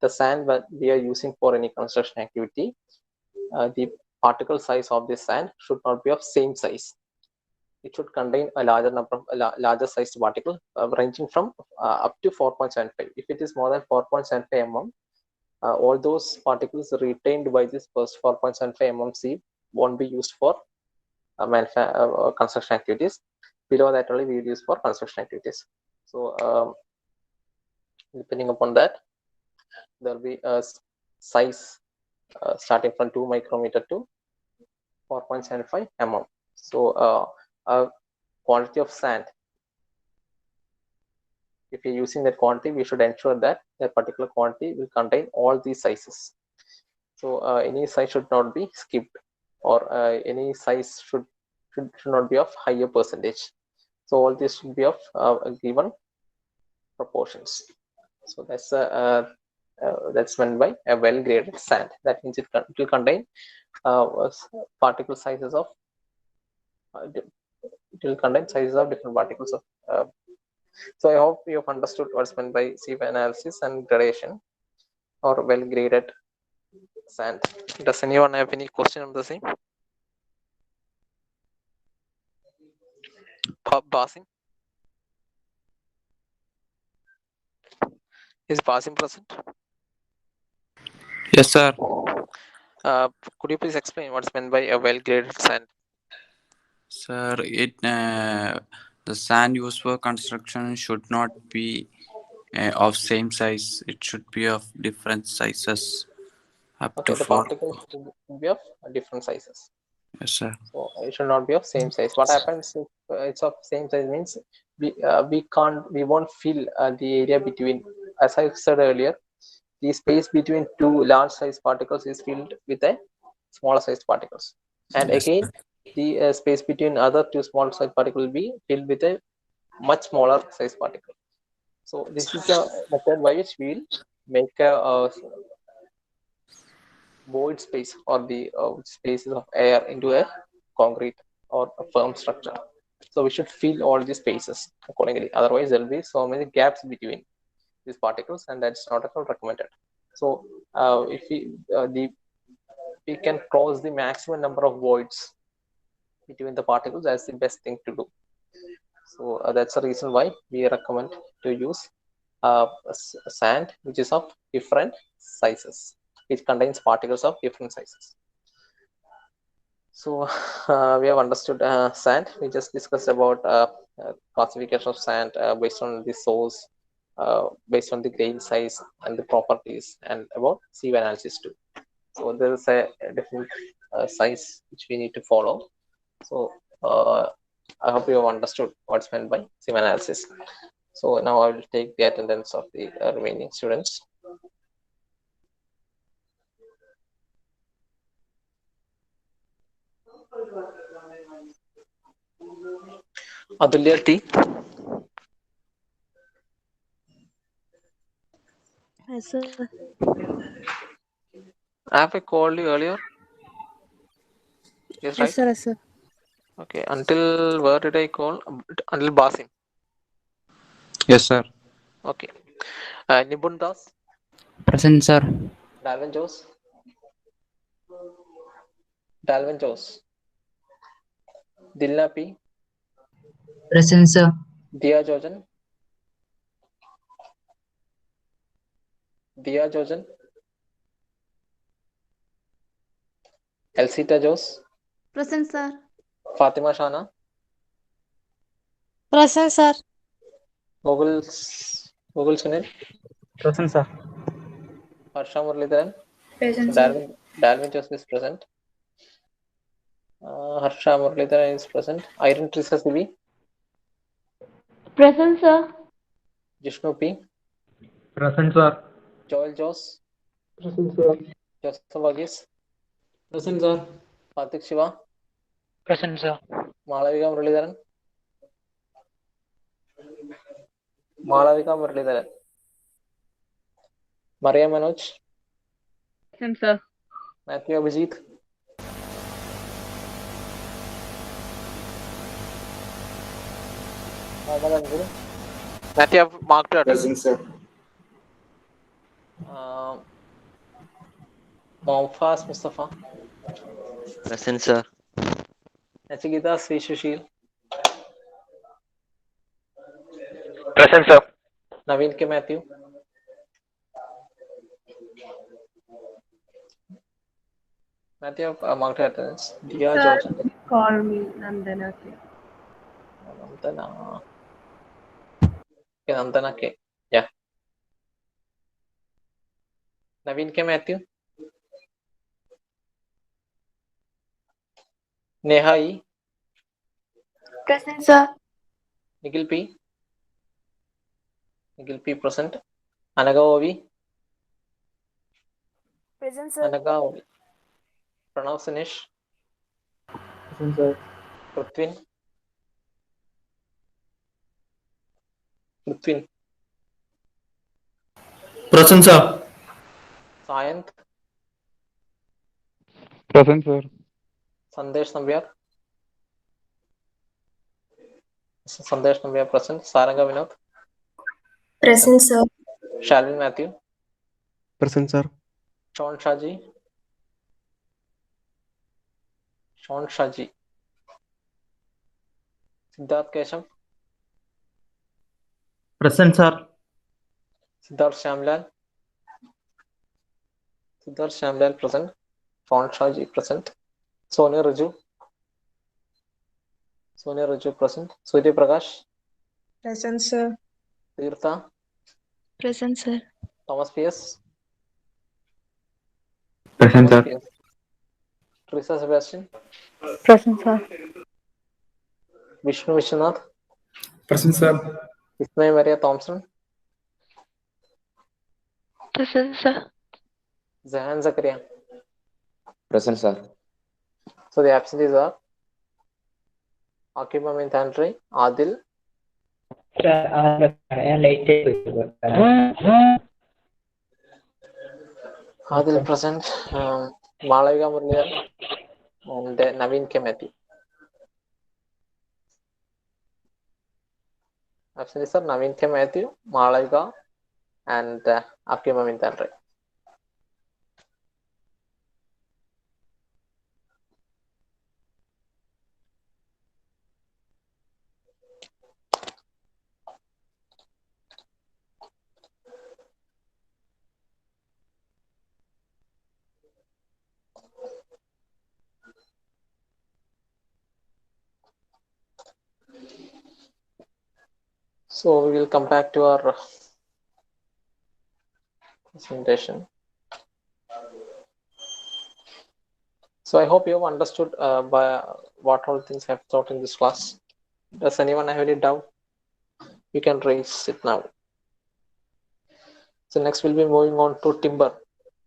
the sand that we are using for any construction activity, the particle size of this sand should not be of same size. It should contain a larger number of larger sized particle ranging from up to 4.75. If it is more than 4.75 mm, all those particles retained by this first 4.75 mm sieve won't be used for construction activities. Below that only we will use for construction activities. So depending upon that, there will be a size starting from 2 micrometer to 4.75 mm. So quantity of sand, if you're using that quantity, we should ensure that that particular quantity will contain all these sizes. So any size should not be skipped, or any size should not be of higher percentage. So all this should be of given proportions. So that's meant by a well graded sand. That means it will contain particle sizes of it will contain sizes of different particles of So I hope you have understood what's meant by SIEVE analysis and gradation or well graded sand. Does anyone have any question on the same? Basim? Is Basim present? Yes, sir. Could you please explain what's meant by a well graded sand? Sir, the sand used for construction should not be of same size. It should be of different sizes, up Okay, to the 4. particles should be of different sizes. Yes, sir. So it should not be of same size. What happens if it's of same size means we won't fill the area between, as I said earlier, the space between two large size particles is filled with a smaller size particles, and Yes. again the space between other two small size particles will be filled with a much smaller size particle. So this is a method by which we will make a void space or the spaces of air into a concrete or a firm structure. So we should fill all the spaces accordingly. Otherwise, there will be so many gaps between these particles, and that's not at all recommended. So if we can close the maximum number of voids between the particles, that's the best thing to do. So that's the reason why we recommend to use sand which is of different sizes, which contains particles of different sizes. So we have understood sand. We just discussed about classification of sand based on the source, based on the grain size and the properties, and about sieve analysis too. So there is a different size which we need to follow. So I hope you have understood what's meant by sieve analysis. So now I will take the attendance of the remaining students. Adulya T. Yes, sir. Have I called you earlier? Yes, right? Yes, sir. Yes, sir. Okay. Until where did I call? Until Basim. Yes, sir. Okay. Nibun Das. Present, sir. Dalvin Jose. Dalvin Jose. Dilna P. Present, sir. Dia Jojan. Dia Jojan. Elsita Jose. Present, sir. Fatima Shana. Present, sir. Google Sunil. Present, sir. Harsha Muralidharan. Present, So sir. Dalvin Jose is present. Harsha Muralidharan is present. Iron Trisa Sivi. Present, sir. Jishnu P. Present, sir. Joel Jose. Present, sir. Joseph Vagis. Present, sir. Karthik Shiva. Present, sir. Malavika Muralidharan. Malavika Muralidharan. Maria Manoj. Present, sir. Matthew Abhijit. Matthew, have marked your attendance. Present, sir. Momfaz Mustafa. Present, sir. Nachigita Sri Sushil. Present, sir. Naveen K. Matthew. Matthew, have marked your attendance. Dia George. Call me Nandana. Nandana. Okay, Nandana K. Yeah. Naveen K. Matthew. Neha E. Present, sir. Nikhil P. Nikhil P. present. Anaga Ovi. Present, sir. Anaga Ovi. Pranav Sinish. Present, sir. Prithvin. Prithvin. Present, sir. Sayant. Present, sir. Sandesh Nambiar. Sandesh Nambiar present. Saranga Vinod. Present, sir. Shalvin Matthew, Present, sir. Sean Shaji, Siddharth Keshav, Present, sir. Siddharth Shamlal present, Sean Shaji present, Sonia Raju present, Surya Prakash, Present, sir. Tirtha, Present, sir. Thomas P.S., Present, sir. Teresa Sebastian, Present, sir. Vishnu Vishwanath, Present, sir. Ismay Maria Thompson, Present, sir. Zahan Zakaria. Present, sir. So the absentees are Akib Amin Thandri, Adil, present, Malavika Muralidharan, and Naveen K. Matthew. Absentees are Naveen K. Matthew, Malavika, and Akib Amin Thandri. So we will come back to our presentation. So I hope you have understood by what all things I have taught in this class. Does anyone have any doubt? You can raise it now. So next we'll be moving on to timber.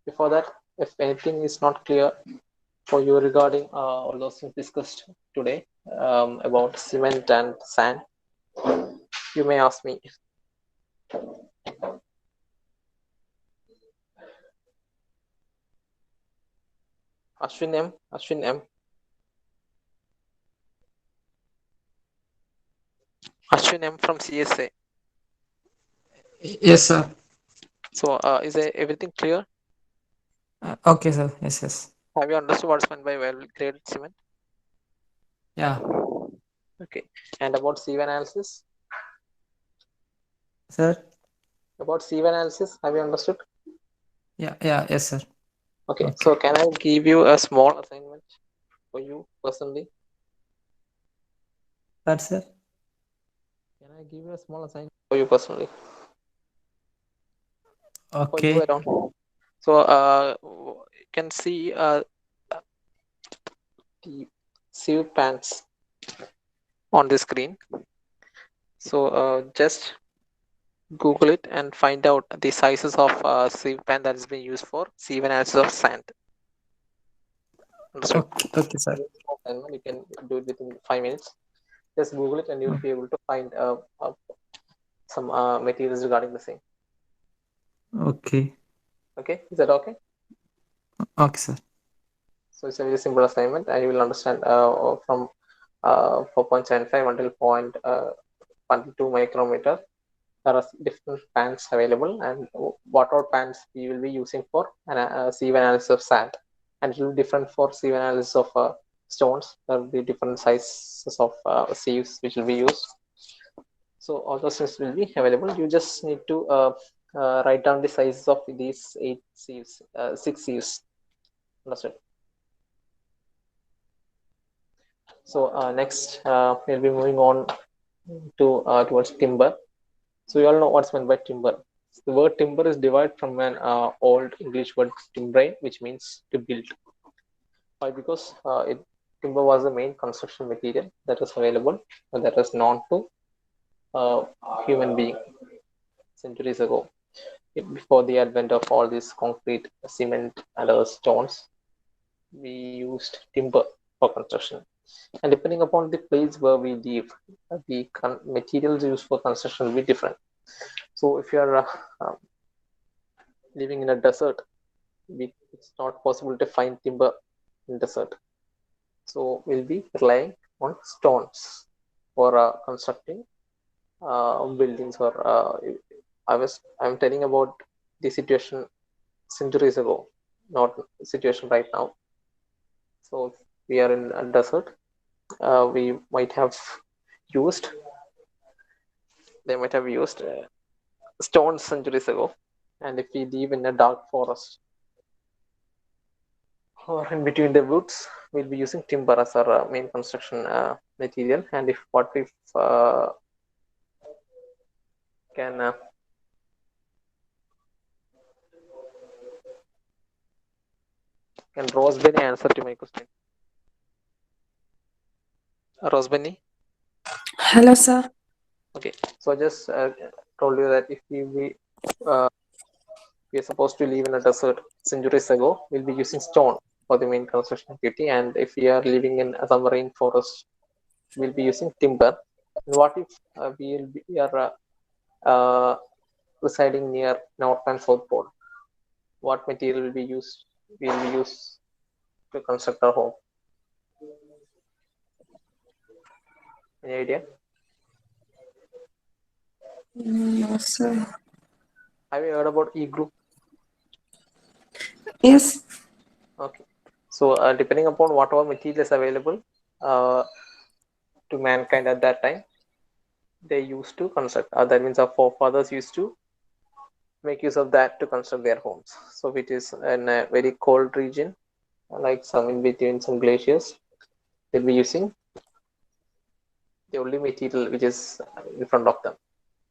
Before that, if anything is not clear for you regarding all those things discussed today about cement and sand, you may ask me. Ashwin M. Ashwin M from CSA. Yes, sir. So is everything clear? Okay, sir. Yes. Have you understood what's meant by well-graded cement? Yeah. Okay. And about sieve analysis? Sir? About sieve analysis, have you understood? Yeah. Yes, sir. Okay. So can I give you a small assignment for you personally? That, sir? Can I give you a small assignment for you personally? Okay. For you alone. So you can see the sieve pans on the screen. So just Google it and find out the sizes of sieve pan that is being used for sieve analysis of sand. Understood? Okay, sir. You can do it within 5 minutes. Just Google it and you'll be able to find some materials regarding the same. Okay. Okay, is that okay? Okay, sir. So it's a very simple assignment and you will understand from 4.75 until 0.12 micrometer. There are different pans available and what all pans we will be using for sieve analysis of sand, and it will be different for sieve analysis of stones. There will be different sizes of sieves which will be used. So all those things will be available. You just need to write down the sizes of these 6 sieves. Understood? So next we'll be moving on to towards timber. So you all know what's meant by timber. The word timber is derived from an old English word timbrane, which means to build. Why? Because timber was the main construction material that was available and that was known to human being centuries ago. Before the advent of all this concrete, cement, and other stones, we used timber for construction. And depending upon the place where we live, the materials used for construction will be different. So if you are living in a desert, it's not possible to find timber in desert. So we'll be relying on stones for constructing buildings or I'm telling about the situation centuries ago, not situation right now. So we are in a desert. We might have used. They might have used stone centuries ago, and if we live in a dark forest or in between the woods, we'll be using timber as our main construction material. And if what if can Rosebenny answer to my question? Rosebenny? Hello, sir. Okay, so I just told you that if we are supposed to live in a desert centuries ago, we'll be using stone for the main construction activity, and if we are living in some rainforest, we'll be using timber. And what if we are residing near North and South Pole? What material will be used? Will be used to construct our home? Any idea? No, sir. Have you heard about igloo? Yes. Okay. So depending upon whatever material is available to mankind at that time, they used to construct. That means our forefathers used to make use of that to construct their homes. So if it is in a very cold region, like some in between some glaciers, they'll be using the only material which is in front of them.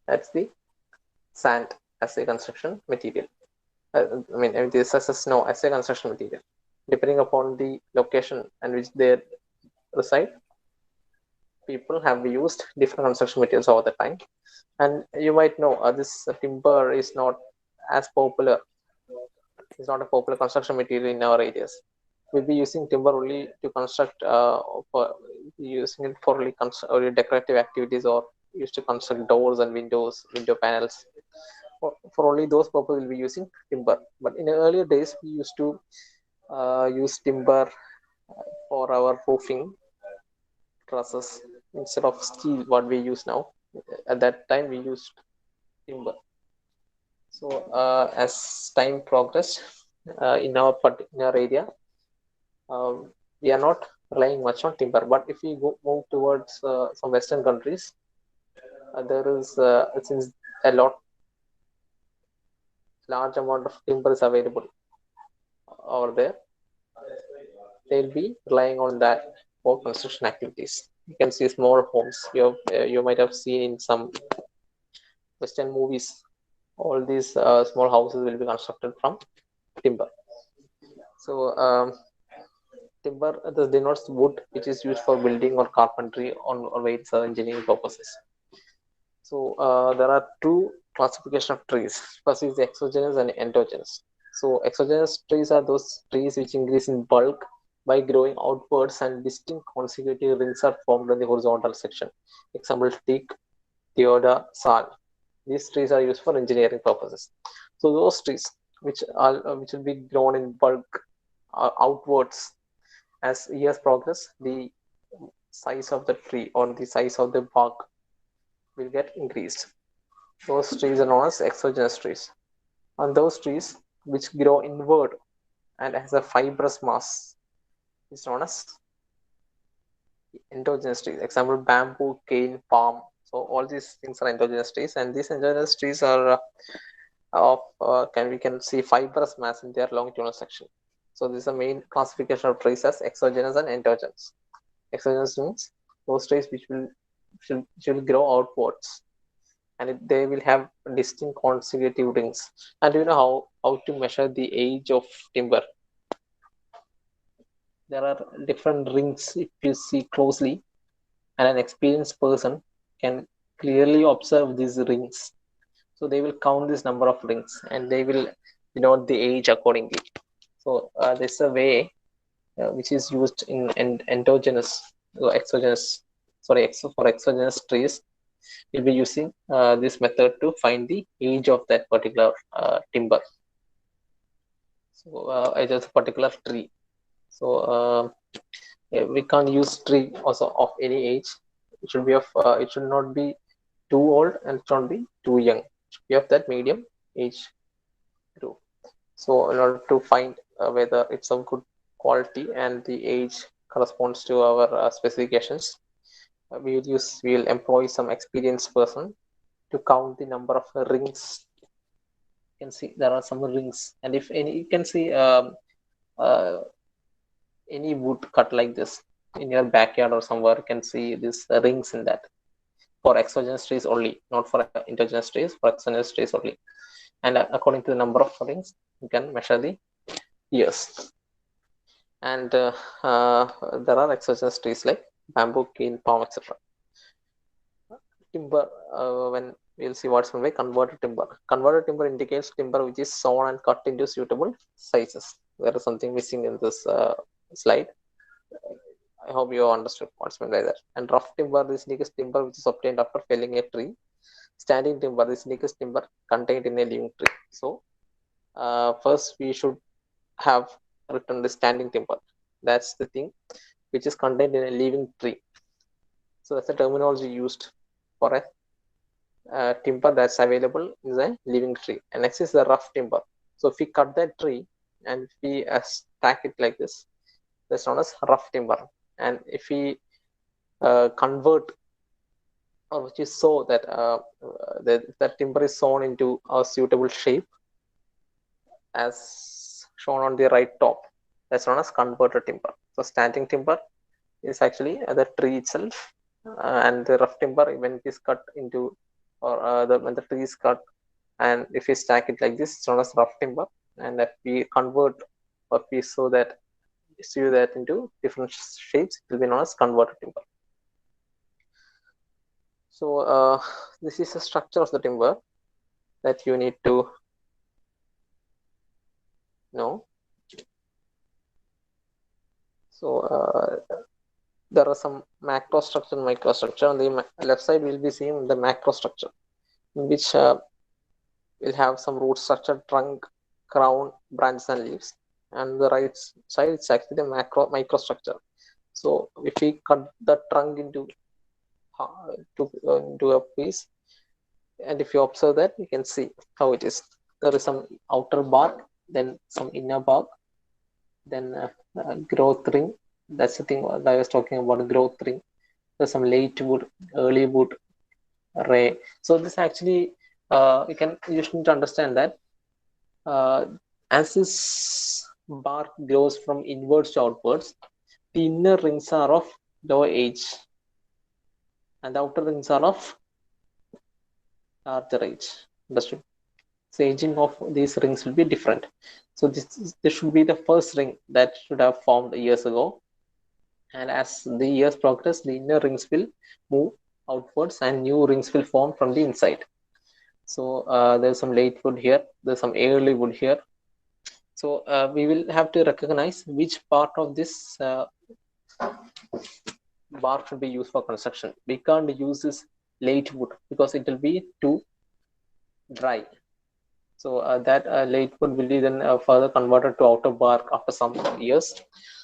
That's the sand as a construction material. I mean, this as a snow as a construction material. Depending upon the location and which they reside, people have used different construction materials over the time. And you might know this timber is not as popular. It's not a popular construction material in our areas. We'll be using timber only to construct for using it for only decorative activities, or used to construct doors and windows, window panels. For only those purposes, we'll be using timber. But in the earlier days, we used to use timber for our roofing trusses instead of steel, what we use now. At that time, we used timber. So as time progressed in our particular area, we are not relying much on timber. But if we move towards some Western countries, there is since a large amount of timber is available over there, they'll be relying on that for construction activities. You can see small homes. You might have seen in some Western movies. All these small houses will be constructed from timber. So timber denotes wood which is used for building or carpentry or various engineering purposes. So there are two classification of trees. First is the exogenous and endogenous. So exogenous trees are those trees which increase in bulk by growing outwards, and distinct consecutive rings are formed in the horizontal section. Example: teak, deodar, sal. These trees are used for engineering purposes. So those trees which will be grown in bulk outwards, as years progress, the size of the tree or the size of the bark will get increased. Those trees are known as exogenous trees. And those trees which grow inward and has a fibrous mass is known as endogenous trees. Example: bamboo, cane, palm. So all these things are endogenous trees, and these endogenous trees are we can see fibrous mass in their longitudinal section. So this is the main classification of trees as exogenous and endogenous. Exogenous means those trees which will grow outwards, and they will have distinct consecutive rings. And you know how to measure the age of timber? There are different rings if you see closely, and an experienced person can clearly observe these rings. So they will count this number of rings and they will denote the age accordingly. So there's a way which is used in endogenous, exogenous, for exogenous trees. We'll be using this method to find the age of that particular timber. So age of a particular tree. So we can't use tree also of any age. It should be it should not be too old and it should not be too young. should be of that medium age group. So in order to find whether it's of good quality and the age corresponds to our specifications, we'll employ some experienced person to count the number of rings. You can see there are some rings, and if any, you can see any wood cut like this in your backyard or somewhere, you can see these rings in that. For exogenous trees only, not for endogenous trees, for exogenous trees only. And according to the number of rings, you can measure the years. And there are exogenous trees like bamboo, cane, palm, etc. Timber, when we'll see what's meant by converted timber. Converted timber indicates timber which is sawn and cut into suitable sizes. There is something missing in this slide. I hope you understood what's meant by that. And rough timber, this indicates timber which is obtained after felling a tree. Standing timber, this indicates timber contained in a living tree. So first we should have written the standing timber. That's the thing which is contained in a living tree. So that's the terminology used for a timber that's available in a living tree. And next is the rough timber. So if we cut that tree and if we stack it like this, that's known as rough timber. And if we convert, or which is so that that timber is sawn into a suitable shape as shown on the right top, that's known as converted timber. So standing timber is actually the tree itself, and the rough timber when it is cut into, or when the tree is cut, and if we stack it like this, it's known as rough timber. And if we convert, or if we sew that into different shapes, it will be known as converted timber. So this is the structure of the timber that you need to know. So there are some macro structure and microstructure. On the left side, we'll be seeing the macro structure, in which we'll have some root structure, trunk, crown, branches, and leaves. And the right side, it's actually the microstructure. So if we cut the trunk into a piece, and if you observe that, you can see how it is. There is some outer bark, then some inner bark, then growth ring. That's the thing I was talking about, growth ring. There's some late wood, early wood, ray. So this actually, you just need to understand that as this bark grows from inwards to outwards, the inner rings are of lower age and the outer rings are of larger age. Understood? So aging of these rings will be different. So this should be the first ring that should have formed years ago. And as the years progress, the inner rings will move outwards and new rings will form from the inside. So there's some late wood here, there's some early wood here. So we will have to recognize which part of this bark should be used for construction. We can't use this late wood because it will be too dry. So that late wood will be then further converted to outer bark after some years.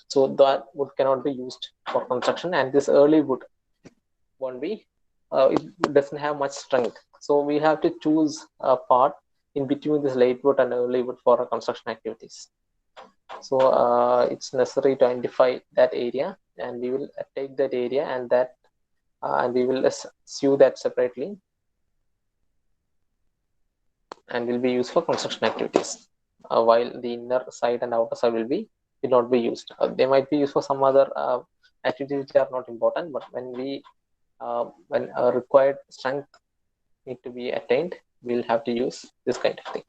So that wood cannot be used for construction, and this early wood won't be, it doesn't have much strength. So we have to choose a part in between this late wood and early wood for our construction activities. So it's necessary to identify that area, and we will take that area and that, and we will sew that separately, and will be used for construction activities. While the inner side and outer side will not be used. They might be used for some other activities which are not important, but when required strength need to be attained, we'll have to use this kind of thing.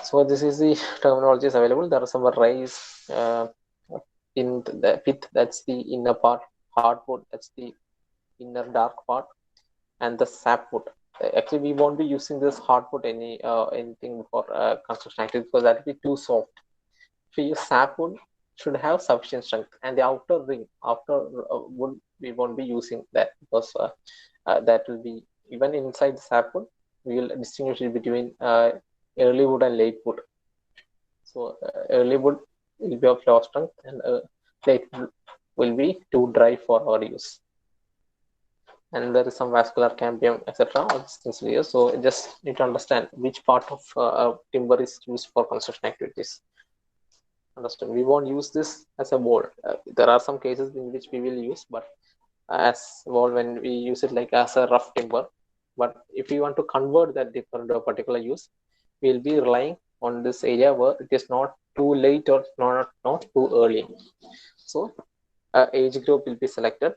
So this is the terminologies available. There are some rays in the pith, that's the inner part, hardwood, that's the inner dark part, and the sapwood. Actually, we won't be using this hardwood anything for construction activity because that will be too soft. If we use sapwood, should have sufficient strength, and the outer ring, wood, we won't be using that because that will be, even inside the sapwood, we will distinguish between early wood and late wood. So early wood will be of low strength, and late wood will be too dry for our use. and there is some vascular cambium, etc. All these things here. So just need to understand which part of timber is used for construction activities. Understand? We won't use this as a wall. There are some cases in which we will use, but as wall when we use it like as a rough timber. But if we want to convert that different to a particular use, we'll be relying on this area where it is not too late or not too early. So age group will be selected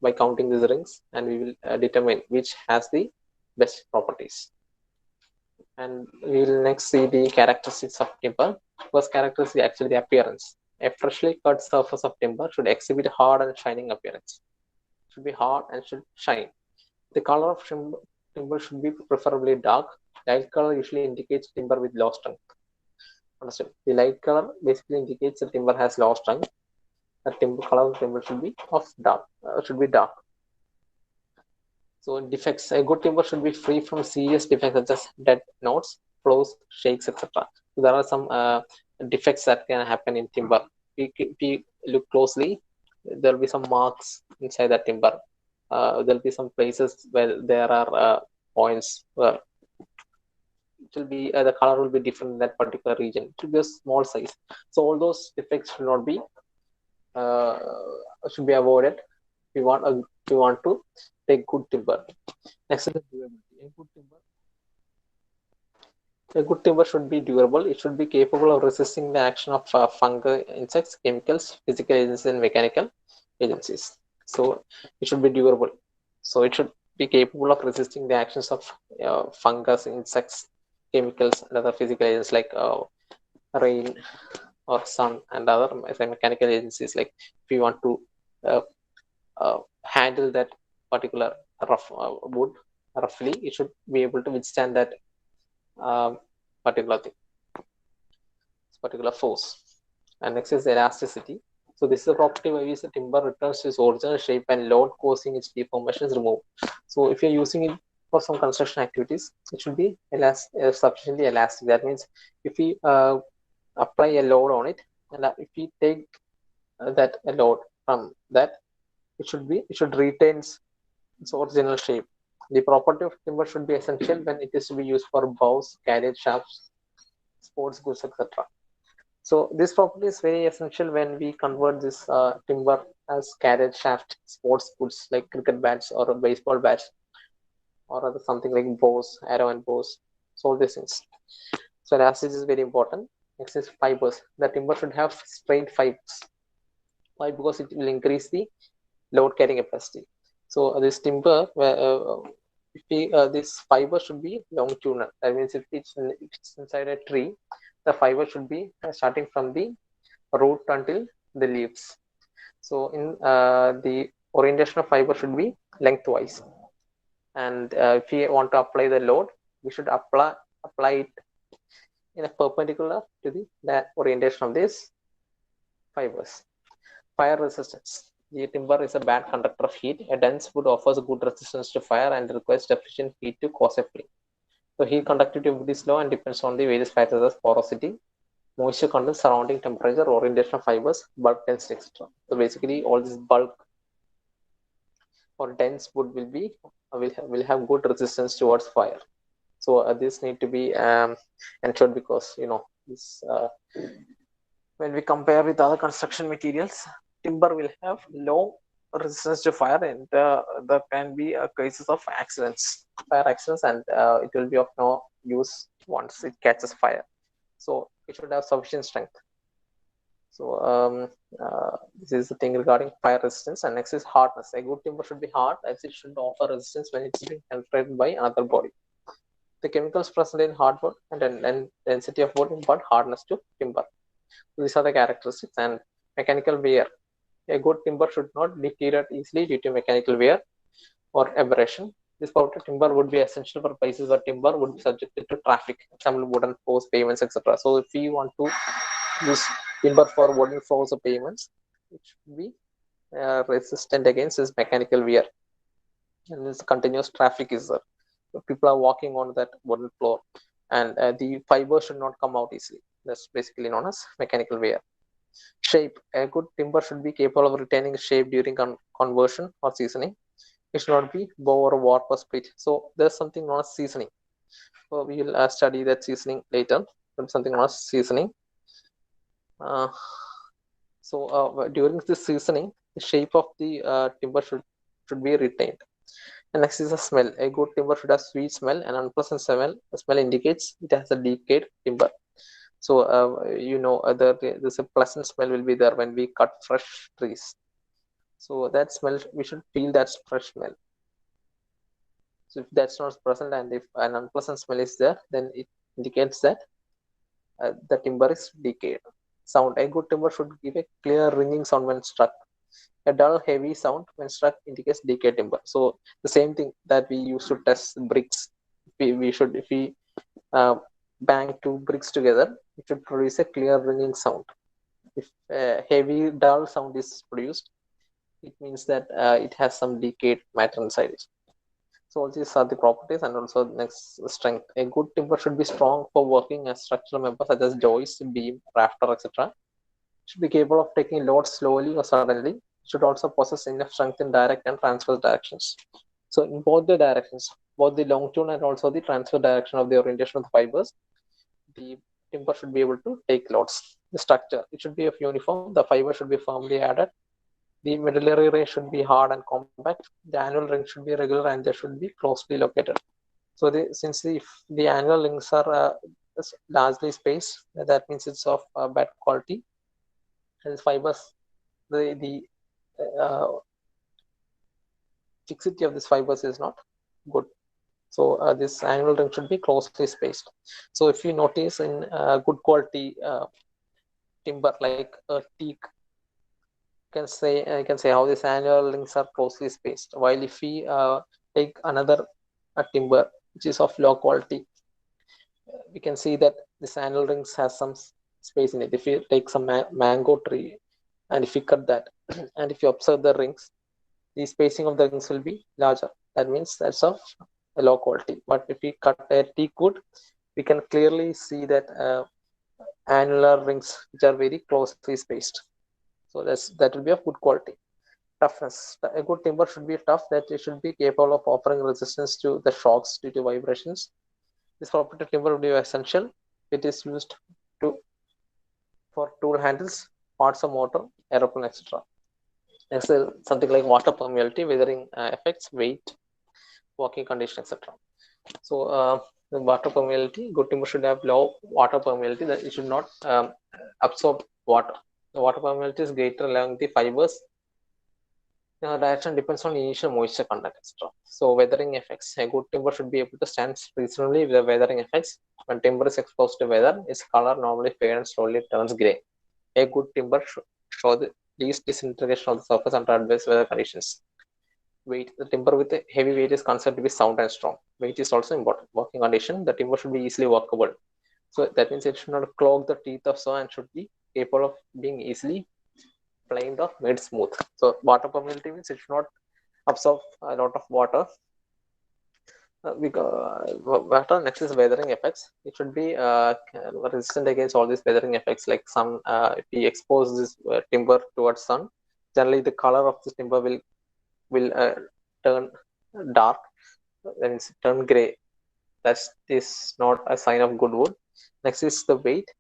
by counting these rings, and we will determine which has the best properties. And we will next see the characteristics of timber. First characteristic is actually the appearance. A freshly cut surface of timber should exhibit hard and shining appearance. Should be hard and should shine. The color of timber should be preferably dark. Light color usually indicates timber with low strength. Understood? The light color basically indicates the timber has low strength. The color of timber should be dark. So defects, a good timber should be free from serious defects such as dead notes, flaws, shakes, etc. So there are some defects that can happen in timber. If we look closely, there will be some marks inside the timber. There will be some places where there are points where it will be the color will be different in that particular region. It will be a small size. So all those defects should not be avoided. We want to take good timber. Next is durability. A good timber should be durable. It should be capable of resisting the action of fungi, insects, chemicals, physical agencies, and mechanical agencies. So it should be durable. So it should be capable of resisting the actions of fungus, insects, chemicals, and other physical agents like rain or sun and other mechanical agencies. Like if you want to handle that particular rough wood roughly, it should be able to withstand that particular force. And next is elasticity. So this is a property by which the timber returns to its original shape and load causing its deformation is removed. So if you're using it for some construction activities, it should be sufficiently elastic. That means if we apply a load on it, and if we take that load from that, it should retain its original shape. The property of timber should be essential when it is to be used for bows, carriage shafts, sports goods, etc. So this property is very essential when we convert this timber as carriage shaft, sports goods like cricket bats or baseball bats, or other something like bows, arrow and bows. So all these things. So elasticity is very important. Next is fibers. The timber should have strained fibers. Why? Because it will increase the load carrying capacity. So this timber, this fiber should be longitudinal. That means if it's inside a tree, the fiber should be starting from the root until the leaves. So in the orientation of fiber should be lengthwise. And if we want to apply the load, we should apply it in a perpendicular to the orientation of these fibers. Fire resistance. The timber is a bad conductor of heat. A dense wood offers good resistance to fire and requires sufficient heat to cause a flame. So heat conductivity of wood is low and depends on the various factors as porosity, moisture content, surrounding temperature, orientation of fibers, bulk density, etc. So basically, all this bulk or dense wood will have good resistance towards fire. So this need to be ensured because this when we compare with other construction materials, timber will have low resistance to fire, and there can be cases of fire accidents, and it will be of no use once it catches fire. So it should have sufficient strength. So this is the thing regarding fire resistance. And next is hardness. A good timber should be hard, as it should offer resistance when it's being penetrated by another body. The chemicals present in hardwood and density of wood impart hardness to timber. So these are the characteristics. And mechanical wear. A good timber should not deteriorate easily due to mechanical wear or aberration. This part of timber would be essential for places where timber would be subjected to traffic, example wooden floors, pavements, etc. So if we want to use timber for wooden floors or pavements, it should be resistant against this mechanical wear. And this continuous traffic is there. So people are walking on that wooden floor, and the fiber should not come out easily. That's basically known as mechanical wear. Shape. A good timber should be capable of retaining shape during conversion or seasoning. it should not be bore, warp, or split. So there's something known as seasoning. So we will study that seasoning later. There's something known as seasoning. During this seasoning, the shape of the timber should be retained. And next is the smell. A good timber should have sweet smell, and unpleasant smell. The smell indicates it has a decayed timber. So there's a pleasant smell will be there when we cut fresh trees. So that smell, we should feel that fresh smell. So if that's not present and if an unpleasant smell is there, then it indicates that the timber is decayed. Sound. A good timber should give a clear ringing sound when struck. A dull, heavy sound when struck indicates decayed timber. So the same thing that we use to test bricks. If we bang two bricks together, it should produce a clear ringing sound. If a heavy, dull sound is produced, it means that it has some decayed matter inside it. So all these are the properties, and also next, strength. A good timber should be strong for working as structural members such as joist, beam, rafter, etc. Should be capable of taking loads slowly or suddenly. Should also possess enough strength in direct and transverse directions. So in both the directions, both the longitudinal and also the transverse direction of the orientation of the fibers, the timber should be able to take loads. The structure, it should be of uniform. The fiber should be firmly added. The medullary ray should be hard and compact. The annual ring should be regular and they should be closely located. So if the annual rings are largely spaced, that means it's of bad quality. And the fibers, the fixity of these fibers is not good. So this annual ring should be closely spaced. So if you notice in good quality timber like teak, you can say how these annual rings are closely spaced. While if we take another timber which is of low quality, we can see that this annual rings has some space in it. If you take some mango tree and if you cut that and if you observe the rings, the spacing of the rings will be larger. That means that's of a low quality. But if we cut a teak wood, we can clearly see that annular rings which are very closely spaced. So that will be of good quality. Toughness. A good timber should be tough, that it should be capable of offering resistance to the shocks due to vibrations. This property timber will be essential. It is used for tool handles, parts of motor, aeroplane, etc. Next is something like water permeability, weathering effects, weight, working condition, etc. So the water permeability, good timber should have low water permeability, that it should not absorb water. The water permeability is greater along the fibers. The direction depends on initial moisture content, etc. So weathering effects, a good timber should be able to stand reasonably with the weathering effects. When timber is exposed to weather, its color normally fades and slowly turns gray. A good timber should show the least disintegration of the surface under adverse weather conditions. Weight, the timber with a heavy weight is considered to be sound and strong. Weight is also important. Working condition, the timber should be easily workable. So that means it should not clog the teeth of saw and should be capable of being easily planed or made smooth. So water permeability means it should not absorb a lot of water. Water. Next is weathering effects. It should be resistant against all these weathering effects. Like if we expose this timber towards sun, generally the color of this timber will turn dark, that means turn gray. That is not a sign of good wood. Next is the weight.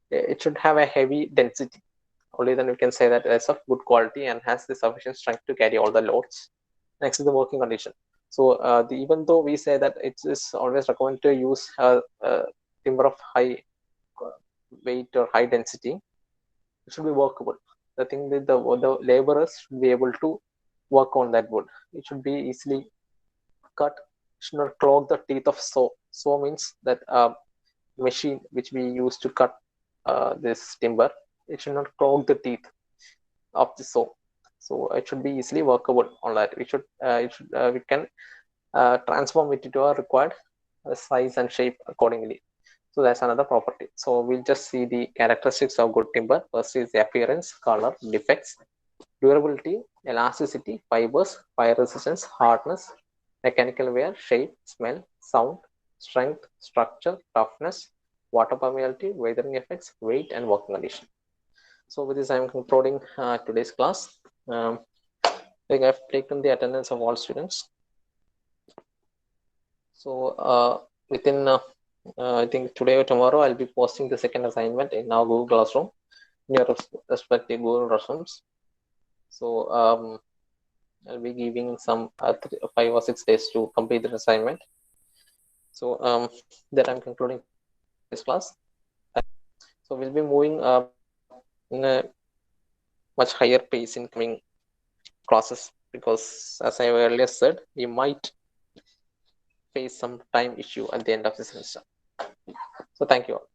It should have a heavy density. Only then we can say that it's of good quality and has the sufficient strength to carry all the loads. Next is the working condition. So even though we say that it is always recommended to use timber of high weight or high density, it should be workable. The thing that the laborers should be able to work on that wood. It should be easily cut. It should not clog the teeth of saw. Saw means that machine which we use to cut this timber. It should not clog the teeth of the saw. So it should be easily workable on that. We can transform it into a required size and shape accordingly. So that's another property. So we'll just see the characteristics of good timber. First is the appearance, color, defects, durability, elasticity, fibers, fire resistance, hardness, mechanical wear, shape, smell, sound, strength, structure, toughness, water permeability, weathering effects, weight, and working condition. So with this, I'm concluding today's class. Like I've taken the attendance of all students. So within I think today or tomorrow I'll be posting the second assignment in our Google Classroom in your respective Google Classrooms. So I'll be giving some 5 or 6 days to complete the assignment. So that I'm concluding this class. So we'll be moving in a much higher pace in coming classes, because as I earlier said, we might face some time issue at the end of the semester. So thank you all.